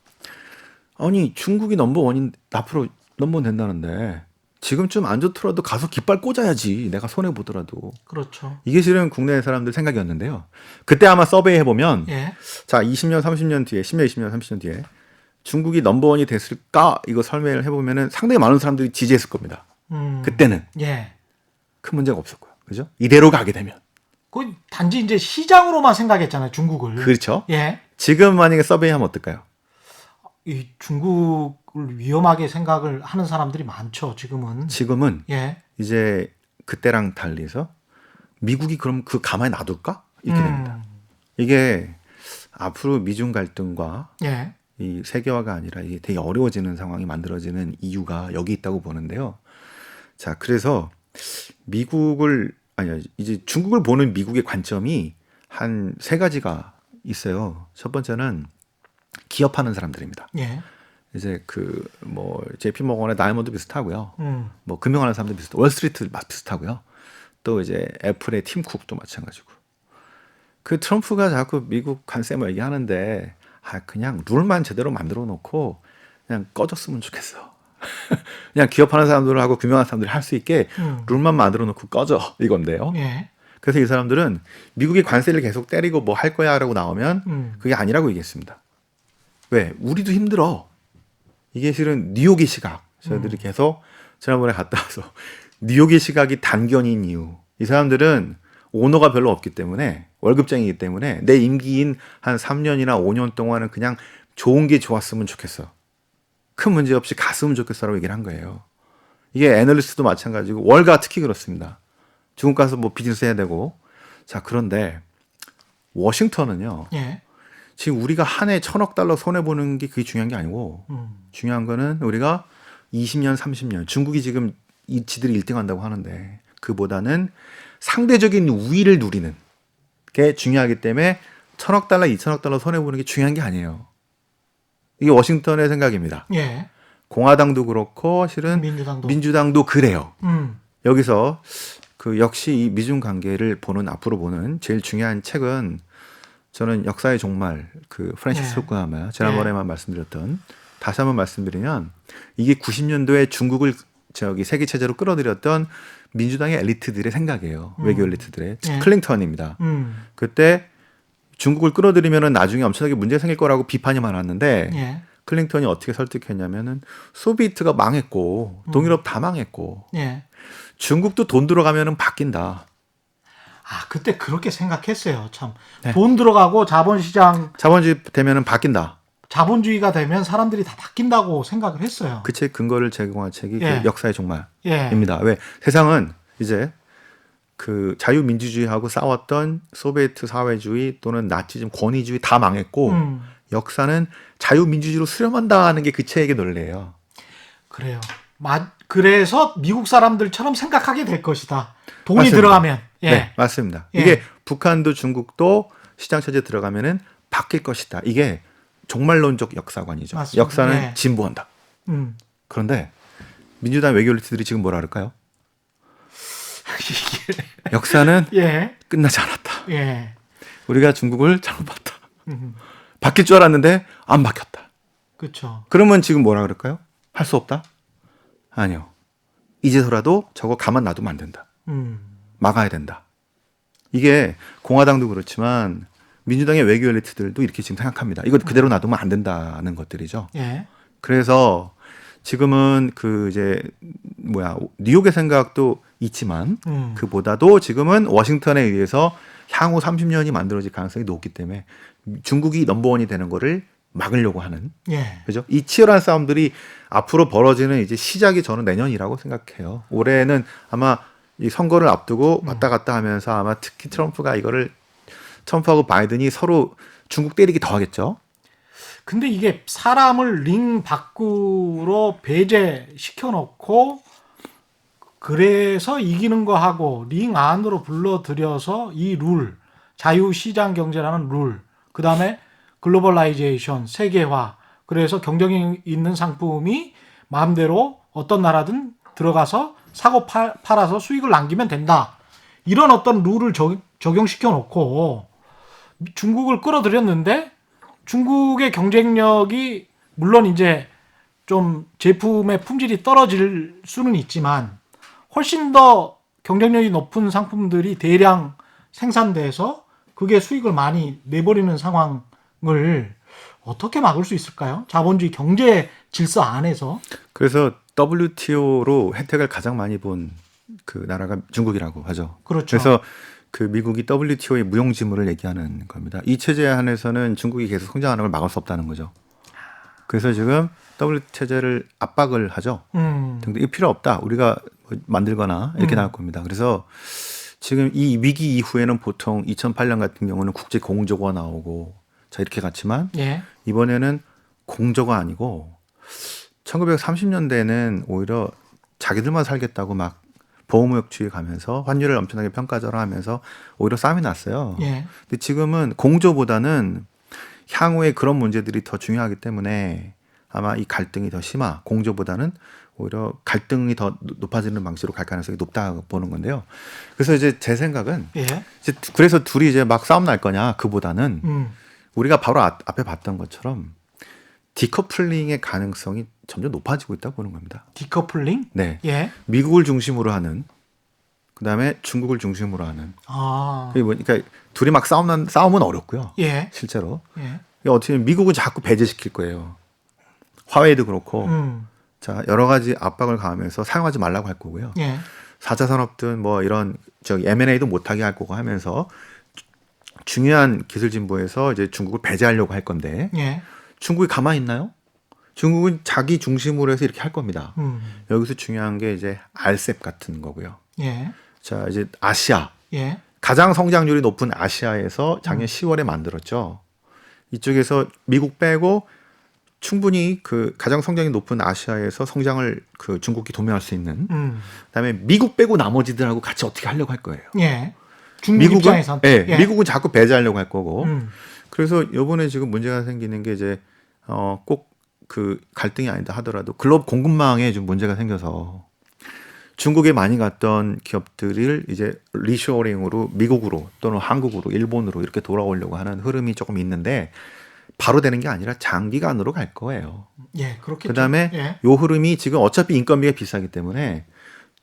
아니 중국이 넘버원인 앞으로 넘버원 된다는데 지금 좀 안 좋더라도 가서 깃발 꽂아야지. 내가 손해 보더라도. 그렇죠. 이게 실은 국내 사람들 생각이었는데요. 그때 아마 서베이 해보면 예. 자 20년 30년 뒤에 10년 20년 30년 뒤에 중국이 넘버원이 됐을까 이거 설명을 해보면은 상당히 많은 사람들이 지지했을 겁니다. 그때는 예. 큰 문제가 없었고요. 그죠? 이대로 가게 되면. 그 단지 이제 시장으로만 생각했잖아요, 중국을. 그렇죠. 예. 지금 만약에 서베이 하면 어떨까요? 이 중국을 위험하게 생각을 하는 사람들이 많죠, 지금은. 지금은 예. 이제 그때랑 달리해서 미국이 그럼 그 가만히 놔둘까? 이렇게 됩니다. 이게 앞으로 미중 갈등과 예. 이 세계화가 아니라 이게 되게 어려워지는 상황이 만들어지는 이유가 여기 있다고 보는데요. 자, 그래서 이제 중국을 보는 미국의 관점이 한 세 가지가 있어요. 첫 번째는 기업하는 사람들입니다. 예. 이제 JP모건의 다이아몬드 비슷하고요. 뭐 금융하는 사람들 비슷하고 월스트리트 비슷하고요. 또 이제 애플의 팀 쿡도 마찬가지고. 그 트럼프가 자꾸 미국 관세뭐 얘기하는데 그냥 룰만 제대로 만들어 놓고 그냥 꺼졌으면 좋겠어. 그냥 기업하는 사람들하고 금융하는 사람들이 할 수 있게 룰만 만들어 놓고 꺼져 이건데요. 예. 그래서 이 사람들은 미국이 관세를 계속 때리고 뭐 할 거야라고 나오면 그게 아니라고 얘기했습니다. 왜? 우리도 힘들어. 이게 실은 뉴욕의 시각. 저희들이 계속 지난번에 갔다 와서 뉴욕의 시각이 단견인 이유. 이 사람들은 오너가 별로 없기 때문에 월급쟁이기 때문에 내 임기인 한 3년이나 5년 동안은 그냥 좋은 게 좋았으면 좋겠어. 큰 문제 없이 갔으면 좋겠어라고 얘기를 한 거예요. 이게 애널리스트도 마찬가지고 월가 특히 그렇습니다. 중국 가서 뭐 비즈니스 해야 되고. 자, 그런데 워싱턴은요. 예. 지금 우리가 한 해 $1,000억 손해보는 게 그게 중요한 게 아니고 중요한 거는 우리가 20년, 30년 중국이 지금 지들이 1등 한다고 하는데 그보다는 상대적인 우위를 누리는 게 중요하기 때문에 $1,000억, $2,000억 손해보는 게 중요한 게 아니에요. 이게 워싱턴의 생각입니다. 예. 공화당도 그렇고 실은 민주당도 그래요. 여기서 역시 이 미중 관계를 앞으로 보는 제일 중요한 책은 저는 역사의 종말 프랜시스 후쿠야마 지난번에만 말씀드렸던 다시 한번 말씀드리면 이게 90년도에 중국을 세계 체제로 끌어들였던 민주당의 엘리트들의 생각이에요. 외교 엘리트들의 클링턴입니다. 그때 중국을 끌어들이면은 나중에 엄청나게 문제 생길 거라고 비판이 많았는데 클링턴이 어떻게 설득했냐면은 소비에트가 망했고 동유럽 다 망했고 중국도 돈 들어가면은 바뀐다. 그때 그렇게 생각했어요. 참. 네. 돈 들어가고 자본주의 되면은 바뀐다. 자본주의가 되면 사람들이 다 바뀐다고 생각을 했어요. 그 책 근거를 제공한 책이 역사의 종말입니다. 왜? 세상은 이제 자유민주주의하고 싸웠던 소비에트 사회주의 또는 나치즘 권위주의 다 망했고 역사는 자유민주주의로 수렴한다는 게 그 책의 논리예요. 그래요. 그래서 미국 사람들처럼 생각하게 될 것이다. 돈이 맞습니다. 들어가면. 네, 맞습니다. 이게 북한도 중국도 시장 체제에 들어가면은 바뀔 것이다. 이게 종말론적 역사관이죠. 맞습니다. 역사는 진보한다. 그런데 민주당 외교 엘리트들이 지금 뭐라 그럴까요? 역사는 끝나지 않았다. 우리가 중국을 잘못 봤다. 바뀔 줄 알았는데 안 바뀌었다. 그렇죠. 그러면 지금 뭐라 그럴까요? 할 수 없다? 아니요. 이제서라도 저거 가만 놔두면 안 된다. 막아야 된다. 이게 공화당도 그렇지만 민주당의 외교 엘리트들도 이렇게 지금 생각합니다. 이거 그대로 놔두면 안 된다는 것들이죠. 예. 그래서 지금은 그 이제 뉴욕의 생각도 있지만 그보다도 지금은 워싱턴에 의해서 향후 30년이 만들어질 가능성이 높기 때문에 중국이 넘버원이 되는 거를 막으려고 하는 예. 그죠? 이 치열한 싸움들이 앞으로 벌어지는 이제 시작이 저는 내년이라고 생각해요. 올해는 아마 이 선거를 앞두고 왔다 갔다 하면서 아마 특히 트럼프하고 바이든이 서로 중국 때리기 더 하겠죠. 근데 이게 사람을 링 밖으로 배제시켜 놓고 그래서 이기는 거 하고 링 안으로 불러들여서 이 룰, 자유시장 경제라는 룰, 그다음에 글로벌라이제이션, 세계화, 그래서 경쟁이 있는 상품이 마음대로 어떤 나라든 들어가서 사고 팔아서 수익을 남기면 된다. 이런 어떤 룰을 적용시켜 놓고 중국을 끌어들였는데 중국의 경쟁력이 물론 이제 좀 제품의 품질이 떨어질 수는 있지만 훨씬 더 경쟁력이 높은 상품들이 대량 생산돼서 그게 수익을 많이 내버리는 상황을 어떻게 막을 수 있을까요? 자본주의 경제 질서 안에서. 그래서 WTO로 혜택을 가장 많이 본 그 나라가 중국이라고 하죠. 그렇죠. 그래서 그 미국이 WTO의 무용지물을 얘기하는 겁니다. 이 체제 안에서는 중국이 계속 성장하는 걸 막을 수 없다는 거죠. 그래서 지금 WTO 체제를 압박을 하죠. 근데 이거 필요 없다. 우리가 만들거나 이렇게 나올 겁니다. 그래서 지금 이 위기 이후에는 보통 2008년 같은 경우는 국제 공조가 나오고 자 이렇게 갔지만 예. 이번에는 공조가 아니고 1930년대에는 오히려 자기들만 살겠다고 막 보호무역주의 가면서 환율을 엄청나게 평가절하하면서 오히려 싸움이 났어요. 예. 근데 지금은 공조보다는 향후에 그런 문제들이 더 중요하기 때문에 아마 이 갈등이 더 공조보다는 오히려 갈등이 더 높아지는 방식으로 갈 가능성이 높다고 보는 건데요. 그래서 이제 제 생각은 예. 이제 그래서 둘이 이제 막 싸움 날 거냐 그보다는 우리가 바로 앞에 봤던 것처럼 디커플링의 가능성이 점점 높아지고 있다고 보는 겁니다. 디커플링? 네. 예. 미국을 중심으로 하는 그다음에 중국을 중심으로 하는. 그러니까 둘이 막 싸움은 어렵고요. 예. 실제로. 예. 어떻게 보면 미국은 자꾸 배제시킬 거예요. 화웨이도 그렇고. 자, 여러 가지 압박을 가하면서 사용하지 말라고 할 거고요. 예. 4차 산업든 뭐 이런 M&A도 못하게 할 거고 하면서 중요한 기술 진보에서 이제 중국을 배제하려고 할 건데 예. 중국이 가만히 있나요? 중국은 자기 중심으로 해서 이렇게 할 겁니다. 여기서 중요한 게 이제 RCEP 같은 거고요. 예. 자, 이제 아시아. 예. 가장 성장률이 높은 아시아에서 작년 10월에 만들었죠. 이쪽에서 미국 빼고 충분히 그 가장 성장이 높은 아시아에서 성장을 그 중국이 도모할 수 있는. 그다음에 미국 빼고 나머지들하고 같이 어떻게 하려고 할 거예요. 예. 중국 입장에선. 네, 예. 미국은 자꾸 배제하려고 할 거고. 그래서 이번에 지금 문제가 생기는 게 이제 꼭 그 갈등이 아니다 하더라도 글로벌 공급망에 좀 문제가 생겨서 중국에 많이 갔던 기업들을 이제 리쇼어링으로 미국으로 또는 한국으로 일본으로 이렇게 돌아오려고 하는 흐름이 조금 있는데 바로 되는 게 아니라 장기간으로 갈 거예요. 예, 그렇겠죠. 그다음에 예. 요 흐름이 지금 어차피 인건비가 비싸기 때문에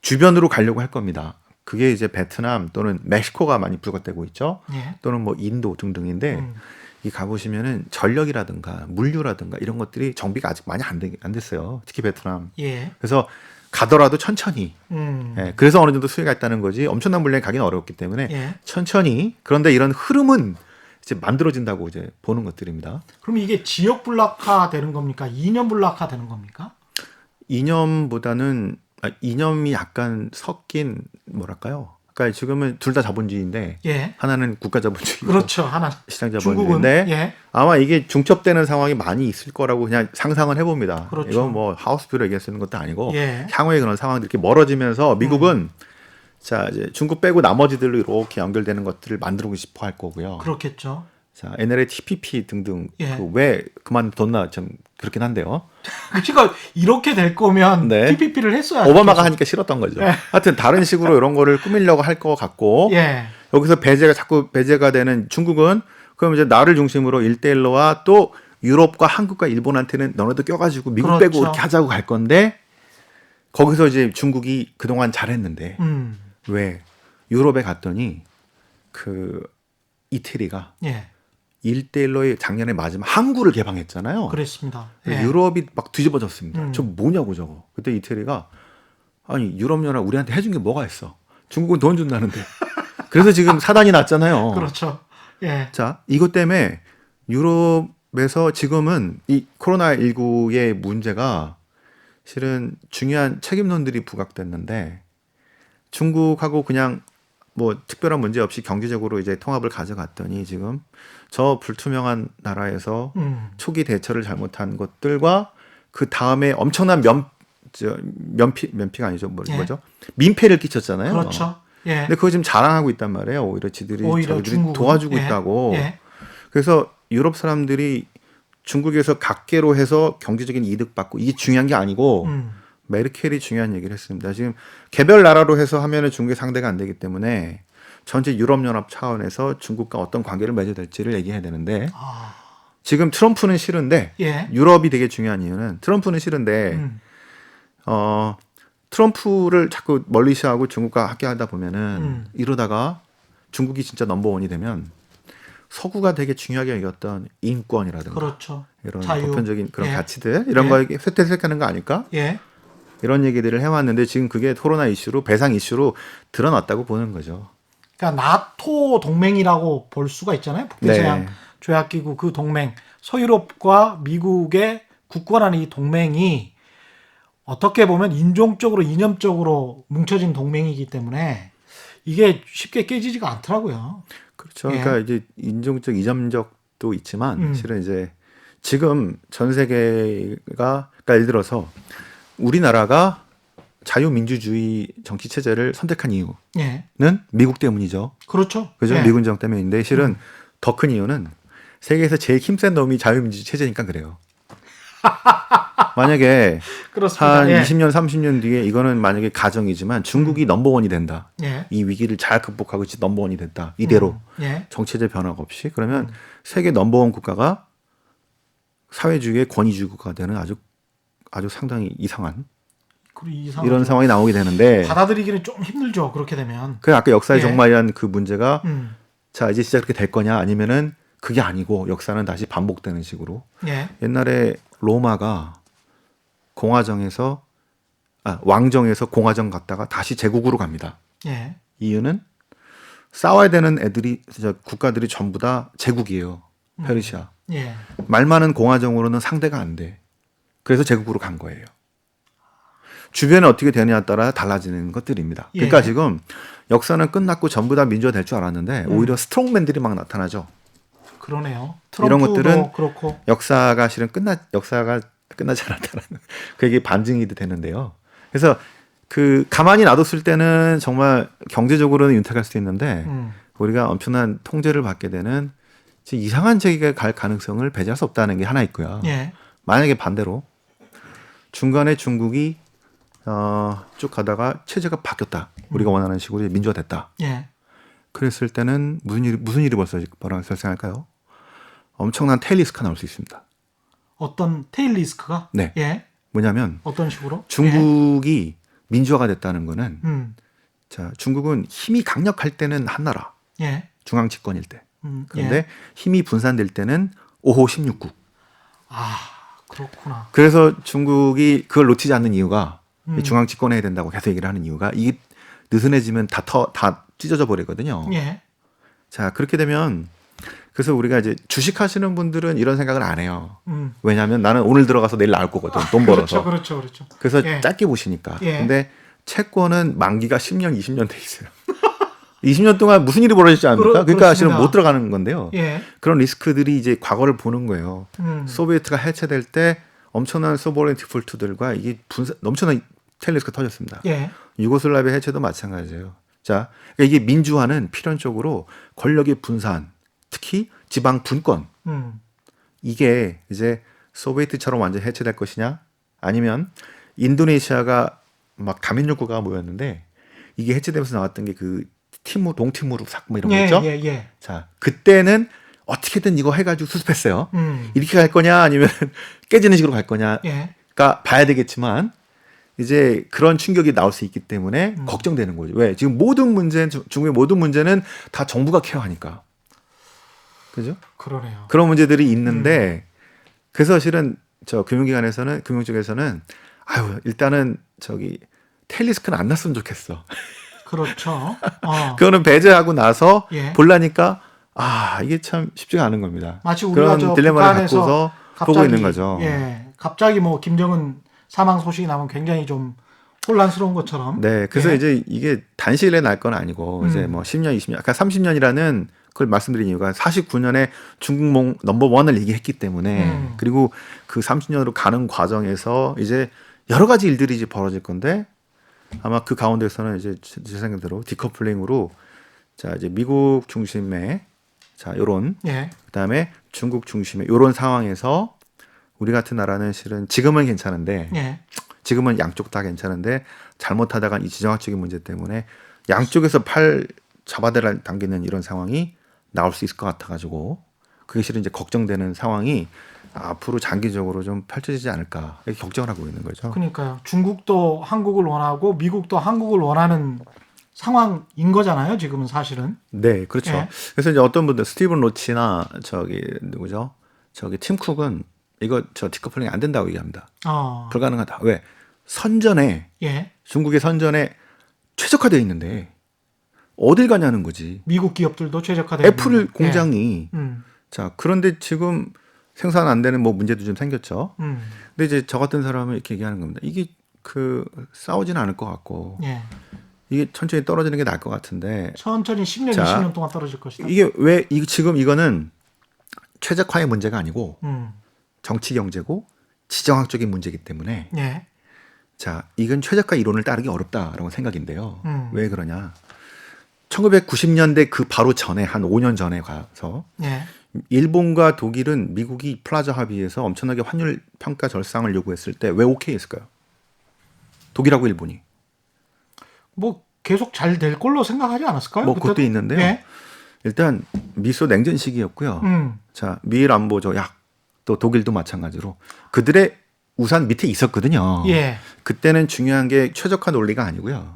주변으로 가려고 할 겁니다. 그게 이제 베트남 또는 멕시코가 많이 부각되고 있죠. 예. 또는 뭐 인도 등등인데 이 가보시면은 전력이라든가 물류라든가 이런 것들이 정비가 아직 많이 안 됐어요. 특히 베트남. 예. 그래서 가더라도 천천히. 예, 그래서 어느 정도 수혜가 있다는 거지 엄청난 물량이 가기는 어렵기 때문에 예. 천천히. 그런데 이런 흐름은 이제 만들어진다고 이제 보는 것들입니다. 그럼 이게 지역 불락화 되는 겁니까? 이념 불락화 되는 겁니까? 이념보다는 이념이 약간 섞인 뭐랄까요? 그러니까 지금은 둘 다 자본주의인데 예. 하나는 국가 자본주의고 그렇죠. 하나 시장 중국은 자본주의인데 예. 아마 이게 중첩되는 상황이 많이 있을 거라고 그냥 상상을 해봅니다. 그렇죠. 이건 뭐 하우스뷰로 얘기할 수 있는 것도 아니고 예. 향후에 그런 상황들이 이렇게 멀어지면서 미국은 자 이제 중국 빼고 나머지들로 이렇게 연결되는 것들을 만들고 싶어 할 거고요. 그렇겠죠. 자 NLA, TPP 등등 예. 왜 그만뒀나 좀 그렇긴 한데요. 그러니까 이렇게 될 거면 네. TPP를 했어야 오바마가 하니까 싫었던 거죠. 예. 하여튼 다른 식으로 이런 거를 꾸미려고 할 것 같고 예. 여기서 자꾸 배제가 되는 중국은 그럼 이제 나를 중심으로 1대1로와 또 유럽과 한국과 일본한테는 너네도 껴가지고 미국 그렇죠. 빼고 이렇게 하자고 갈 건데 거기서 이제 중국이 그동안 잘했는데 왜 유럽에 갔더니 그 이태리가 예. 1대1로 작년에 마지막 항구를 개방했잖아요. 그랬습니다. 예. 유럽이 막 뒤집어졌습니다. 저 뭐냐고 저거. 그때 이태리가 아니 유럽연합 우리한테 해준 게 뭐가 있어. 중국은 돈 준다는데. 그래서 지금 사단이 났잖아요. 그렇죠. 예. 자, 이것 때문에 유럽에서 지금은 이 코로나19의 문제가 실은 중요한 책임론들이 부각됐는데 중국하고 그냥 뭐 특별한 문제 없이 경제적으로 이제 통합을 가져갔더니 지금 저 불투명한 나라에서 초기 대처를 잘못한 것들과 그 다음에 엄청난 면피가 아니죠. 뭐죠? 민폐를 끼쳤잖아요. 그렇죠. 예. 근데 그거 지금 자랑하고 있단 말이에요. 오히려 저희들이 도와주고 예. 있다고. 예. 그래서 유럽 사람들이 중국에서 각계로 해서 경제적인 이득 받고 이게 중요한 게 아니고 메르켈이 중요한 얘기를 했습니다. 지금 개별 나라로 해서 하면은 중국의 상대가 안 되기 때문에 전체 유럽연합 차원에서 중국과 어떤 관계를 맺어야 될지를 얘기해야 되는데 지금 트럼프는 싫은데 예. 유럽이 되게 중요한 이유는 트럼프는 싫은데 트럼프를 자꾸 멀리시하고 중국과 함께하다 보면은 이러다가 중국이 진짜 넘버원이 되면 서구가 되게 중요하게 여겼던 인권이라든가 그렇죠. 이런 자유. 보편적인 그런 예. 가치들 이런 예. 거에 쇠퇴색하는 거 아닐까? 예. 이런 얘기들을 해왔는데 지금 그게 코로나 이슈로 배상 이슈로 드러났다고 보는 거죠. 그러니까 나토 동맹이라고 볼 수가 있잖아요. 북대서양 조약기구 그 동맹, 서유럽과 미국의 굳건한 이 동맹이 어떻게 보면 인종적으로 이념적으로 뭉쳐진 동맹이기 때문에 이게 쉽게 깨지지가 않더라고요. 그렇죠. 예. 그러니까 이제 인종적 이념적도 있지만 실은 이제 지금 전 세계가 그러니까 예를 들어서 우리나라가 자유민주주의 정치 체제를 선택한 이유는 예. 미국 때문이죠. 그렇죠. 그죠? 예. 미군 정 때문인데 실은 더 큰 이유는 세계에서 제일 힘센 놈이 자유민주주의 체제니까 그래요. 만약에 그렇습니다. 한 예. 20년, 30년 뒤에 이거는 만약에 가정이지만 중국이 넘버원이 된다. 예. 이 위기를 잘 극복하고 진짜 넘버원이 됐다. 이대로 예. 정체제 변화가 없이 그러면 세계 넘버원 국가가 사회주의의 권위주의 국가가 되는 아주 상당히 이상한 이런 상황이 나오게 되는데 받아들이기는 좀 힘들죠. 그렇게 되면. 그 아까 역사의 예. 종말이라는 그 문제가 음. 자 이제 진짜 그렇게 될 거냐 아니면은 그게 아니고 역사는 다시 반복되는 식으로 예. 옛날에 로마가 왕정에서 공화정 갔다가 다시 제국으로 갑니다. 예. 이유는 싸워야 되는 국가들이 전부 다 제국이에요. 페르시아. 예. 말 많은 공화정으로는 상대가 안 돼. 그래서 제국으로 간 거예요. 주변에 어떻게 되느냐에 따라 달라지는 것들입니다. 예. 그러니까 지금 역사는 끝났고 전부 다 민주화 될 줄 알았는데 오히려 스트롱맨들이 막 나타나죠. 그러네요. 이런 것들은 그렇고. 역사가 끝나지 않았다라는 그게 반증이 되는데요. 그래서 그 가만히 놔뒀을 때는 정말 경제적으로는 윤택할 수도 있는데 우리가 엄청난 통제를 받게 되는 이상한 세계가 갈 가능성을 배제할 수 없다는 게 하나 있고요. 예. 만약에 반대로 중간에 중국이 쭉 가다가 체제가 바뀌었다. 우리가 원하는 식으로 민주화됐다. 예. 그랬을 때는 무슨 일이 발생할까요? 엄청난 테일 리스크가 나올 수 있습니다. 어떤 테일 리스크가? 네. 예. 뭐냐면 어떤 식으로? 중국이 민주화가 됐다는 거는 예. 자 중국은 힘이 강력할 때는 한 나라 예. 중앙 집권일 때 그런데 예. 힘이 분산될 때는 5호 16국. 아 그렇구나. 그래서 중국이 그걸 놓치지 않는 이유가 중앙 집권해야 된다고 계속 얘기를 하는 이유가 이게 느슨해지면 다 찢어져 버리거든요. 예. 자 그렇게 되면 그래서 우리가 이제 주식하시는 분들은 이런 생각을 안 해요. 왜냐하면 나는 오늘 들어가서 내일 나올 거거든. 돈 벌어서. 그렇죠. 그래서 예. 짧게 보시니까. 예. 근데 채권은 만기가 10년, 20년 돼 있어요. 20년 동안 무슨 일이 벌어질지 압니까? 그러니까 실은 못 들어가는 건데요. 예. 그런 리스크들이 이제 과거를 보는 거예요. 소비에트가 해체될 때 엄청난 소버레인 디폴트들과 이게 엄청난 테일 리스크가 터졌습니다. 예. 유고슬라비아 해체도 마찬가지예요. 자, 그러니까 이게 민주화는 필연적으로 권력의 분산, 특히 지방 분권 이게 이제 소비에트처럼 완전 해체될 것이냐 아니면 인도네시아가 막 다민족 국가가 모였는데 이게 해체되면서 나왔던 게 그 동티모르 사건 이런 거 있죠? 예. 자 그때는 어떻게든 이거 해가지고 수습했어요. 음. 이렇게 갈 거냐 아니면 깨지는 식으로 갈 거냐가 예. 봐야 되겠지만 이제 그런 충격이 나올 수 있기 때문에 걱정되는 거죠. 왜? 지금 모든 문제, 중국의 모든 문제는 다 정부가 케어하니까. 그죠? 그러네요. 그런 문제들이 있는데 그래서 실은 저 금융기관에서는 금융 쪽에서는 아유 일단은 저기 테일리스크는 안 났으면 좋겠어. 그렇죠. 그거는 배제하고 나서 예. 보려니까 이게 참 쉽지가 않은 겁니다. 마치 우리가 그런 딜레마를 갖고서 갑자기, 보고 있는 거죠. 예, 갑자기 뭐 김정은 사망 소식이 나면 굉장히 좀 혼란스러운 것처럼. 네, 그래서 예. 이제 이게 단시일에 날 건 아니고 이제 뭐 10년, 20년, 아까 30년이라는 그걸 말씀드린 이유가 49년에 중국 넘버원을 얘기했기 때문에 그리고 그 30년으로 가는 과정에서 이제 여러 가지 일들이 이제 벌어질 건데 아마 그 가운데서는 이제 제 생각대로 디커플링으로 자 이제 미국 중심의 자 요런 예. 그다음에 중국 중심의 요런 상황에서 우리 같은 나라는 실은 지금은 괜찮은데 예. 지금은 양쪽 다 괜찮은데 잘못하다가 이 지정학적인 문제 때문에 양쪽에서 팔 잡아대라 당기는 이런 상황이 나올 수 있을 것 같아가지고 그게 실은 이제 걱정되는 상황이 앞으로 장기적으로 좀 펼쳐지지 않을까 이렇게 걱정을 하고 있는 거죠. 그러니까요. 중국도 한국을 원하고 미국도 한국을 원하는 상황인 거잖아요. 지금은 사실은. 네, 그렇죠. 예. 그래서 이제 어떤 분들 스티븐 로치나 저기 누구죠? 저기 팀 쿡은 이거 저 디커플링이 안 된다고 얘기합니다. 불가능하다. 왜? 선전에 예. 중국의 선전에 최적화되어 있는데 어딜 가냐는 거지. 미국 기업들도 최적화되어 애플 있는. 공장이 예. 자 그런데 지금 생산 안 되는 뭐 문제도 좀 생겼죠. 근데 이제 저 같은 사람은 이렇게 얘기하는 겁니다. 이게 그 싸우지는 않을 것 같고 예. 이게 천천히 떨어지는 게 나을 것 같은데 천천히 10년, 자, 20년 동안 떨어질 것이다. 이게 왜 지금 이거는 최적화의 문제가 아니고 음. 정치 경제고 지정학적인 문제이기 때문에 예. 자 이건 최저가 이론을 따르기 어렵다라고 생각인데요. 왜 그러냐? 1990년대 그 바로 전에 한 5년 전에 가서 예. 일본과 독일은 미국이 플라자 합의에서 엄청나게 환율 평가 절상을 요구했을 때 왜 오케이 했을까요? 독일하고 일본이. 뭐 계속 잘 될 걸로 생각하지 않았을까요? 뭐 그것도 있는데요. 예. 일단 미소 냉전 시기였고요. 자 미일 안보 조약 또 독일도 마찬가지로 그들의 우산 밑에 있었거든요. 예. 그때는 중요한 게 최적화 논리가 아니고요.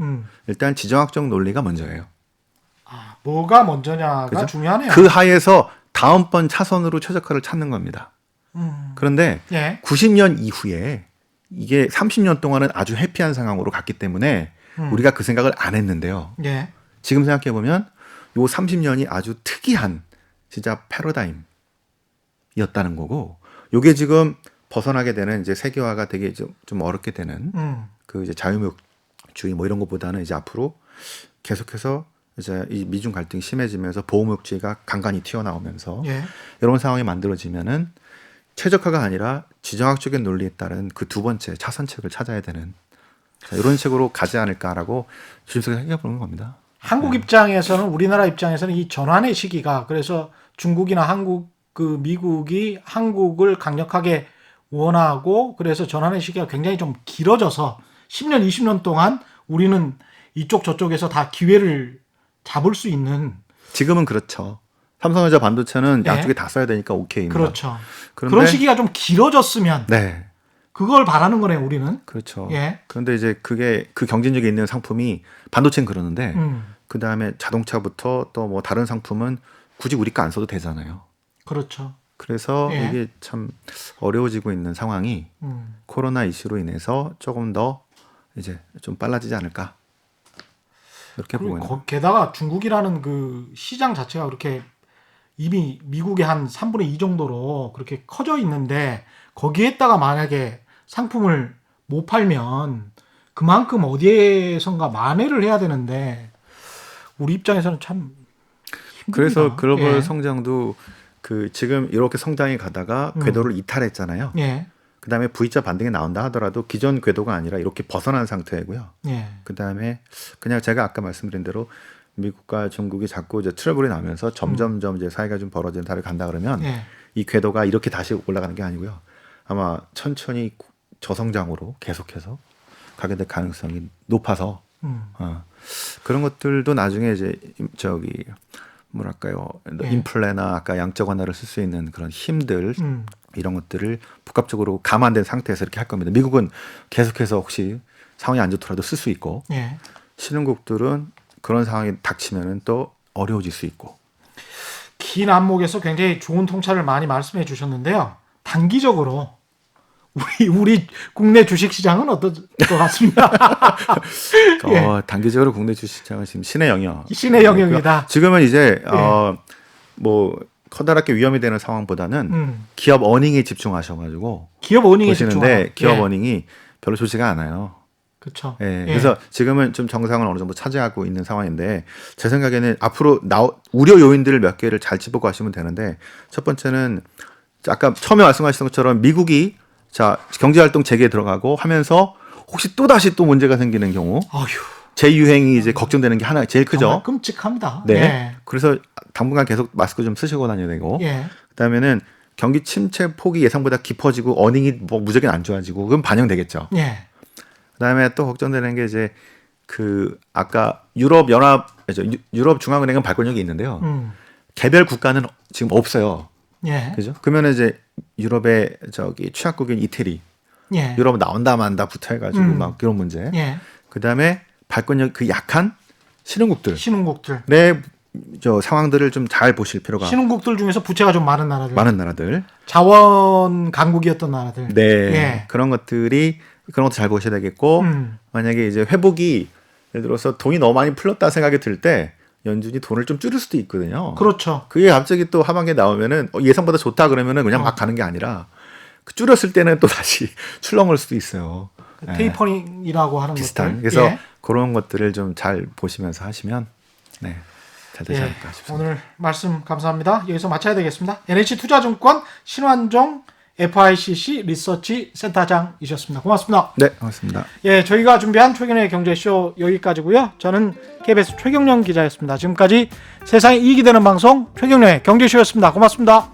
일단 지정학적 논리가 먼저예요. 뭐가 먼저냐가 그죠? 중요하네요. 그 하에서 다음번 차선으로 최적화를 찾는 겁니다. 그런데 예. 90년 이후에 이게 30년 동안은 아주 해피한 상황으로 갔기 때문에 우리가 그 생각을 안 했는데요. 예. 지금 생각해 보면 요 30년이 아주 특이한 진짜 패러다임이었다는 거고, 요게 지금 벗어나게 되는 이제 세계화가 되게 좀 어렵게 되는 그 이제 자유무역주의 뭐 이런 것보다는 이제 앞으로 계속해서 이제 이 미중 갈등이 심해지면서 보호무역주의가 간간히 튀어나오면서 예. 이런 상황이 만들어지면은 최적화가 아니라 지정학적인 논리에 따른 그 두 번째 차선책을 찾아야 되는 자, 이런 식으로 가지 않을까라고 조심스럽게 생각해 보는 겁니다. 한국 입장에서는 우리나라 입장에서는 이 전환의 시기가 그래서 중국이나 미국이 한국을 강력하게 원하고 그래서 전환의 시기가 굉장히 좀 길어져서 10년, 20년 동안 우리는 이쪽 저쪽에서 다 기회를 잡을 수 있는 지금은 그렇죠. 삼성전자 반도체는 네. 양쪽에 다 써야 되니까 오케이입니다. 그렇죠. 그런데, 그런 시기가 좀 길어졌으면 네. 그걸 바라는 거네요, 우리는. 그렇죠. 예. 그런데 이제 그게 그 경쟁력이 있는 상품이 반도체는 그러는데 그 다음에 자동차부터 또 뭐 다른 상품은 굳이 우리 거 안 써도 되잖아요. 그렇죠. 그래서 예. 이게 참 어려워지고 있는 상황이 코로나 이슈로 인해서 조금 더 이제 좀 빨라지지 않을까 이렇게 보고 있는. 게다가 중국이라는 그 시장 자체가 그렇게 이미 미국의 한 3분의 2 정도로 그렇게 커져 있는데 거기에다가 만약에 상품을 못 팔면 그만큼 어디에선가 만회를 해야 되는데 우리 입장에서는 참 힘듭니다. 그래서 글로벌 예. 성장도 그 지금 이렇게 성장이 가다가 궤도를 이탈했잖아요. 예. 그다음에 V자 반등이 나온다 하더라도 기존 궤도가 아니라 이렇게 벗어난 상태고요. 예. 그다음에 그냥 제가 아까 말씀드린 대로 미국과 중국이 자꾸 이제 트러블이 나면서 점점점 이제 사이가 좀 벌어지는 달을 간다 그러면 예. 이 궤도가 이렇게 다시 올라가는 게 아니고요. 아마 천천히 저성장으로 계속해서 가게 될 가능성이 높아서 그런 것들도 나중에 이제 저기 뭐랄까요 예. 인플레나 아까 양적 완화를 쓸 수 있는 그런 힘들 이런 것들을 복합적으로 감안된 상태에서 이렇게 할 겁니다. 미국은 계속해서 혹시 상황이 안 좋더라도 쓸 수 있고 예. 신흥국들은 그런 상황이 닥치면은 또 어려워질 수 있고. 긴 안목에서 굉장히 좋은 통찰을 많이 말씀해 주셨는데요. 단기적으로 우리 국내 주식시장은 어떨 것 같습니다. 예. 단기적으로 국내 주식시장은 지금 신의 영역. 신의 영역이다. 지금은 이제 뭐 커다랗게 위험이 되는 상황보다는 기업 어닝에 집중하셔가지고 기업 어닝에 보시는데 기업 예. 어닝이 별로 좋지가 않아요. 그렇죠. 예, 그래서 지금은 좀 정상을 어느 정도 차지하고 있는 상황인데 제 생각에는 앞으로 우려 요인들을 몇 개를 잘 짚어가시면 되는데 첫 번째는 아까 처음에 말씀하셨던 것처럼 미국이 자 경제활동 재개에 들어가고 하면서 혹시 또 다시 또 문제가 생기는 경우 어휴. 재유행이 이제 걱정되는 게 하나 제일 크죠. 정말 끔찍합니다. 네. 예. 그래서 당분간 계속 마스크 좀 쓰시고 다녀야 되고 예. 그다음에는 경기 침체 폭이 예상보다 깊어지고 어닝이 뭐 무조건 안 좋아지고 그럼 반영되겠죠. 예. 그다음에 또 걱정되는 게 이제 그 아까 유럽 중앙은행은 발권력이 있는데요. 개별 국가는 지금 없어요. 예. 그죠? 그러면 이제 유럽의 취약국인 이태리, 예. 유럽 나온다 만다 붙어해가지고 막 이런 문제. 예. 그다음에 발권력 그 약한 신흥국들의 상황들을 좀 잘 보실 필요가. 신흥국들 중에서 부채가 좀 많은 나라들. 자원 강국이었던 나라들. 네. 예. 그런 것도 잘 보셔야 되겠고 만약에 이제 회복이 예를 들어서 돈이 너무 많이 풀렸다 생각이 들 때 연준이 돈을 좀 줄일 수도 있거든요. 그렇죠. 그게 갑자기 또 하반기에 나오면은 예상보다 좋다 그러면은 그냥 막 가는 게 아니라 줄였을 때는 또 다시 출렁을 수도 있어요. 테이퍼링이라고 하는 비슷한. 것들. 그래서 예. 그런 것들을 좀 잘 보시면서 하시면 잘 되지 않을까 싶습니다. 오늘 말씀 감사합니다. 여기서 마쳐야 되겠습니다. NH투자증권 신환종 FICC 리서치 센터장이셨습니다. 고맙습니다. 네, 고맙습니다. 예, 저희가 준비한 최경영의 경제쇼 여기까지고요. 저는 KBS 최경영 기자였습니다. 지금까지 세상에 이익이 되는 방송 최경영의 경제쇼였습니다. 고맙습니다.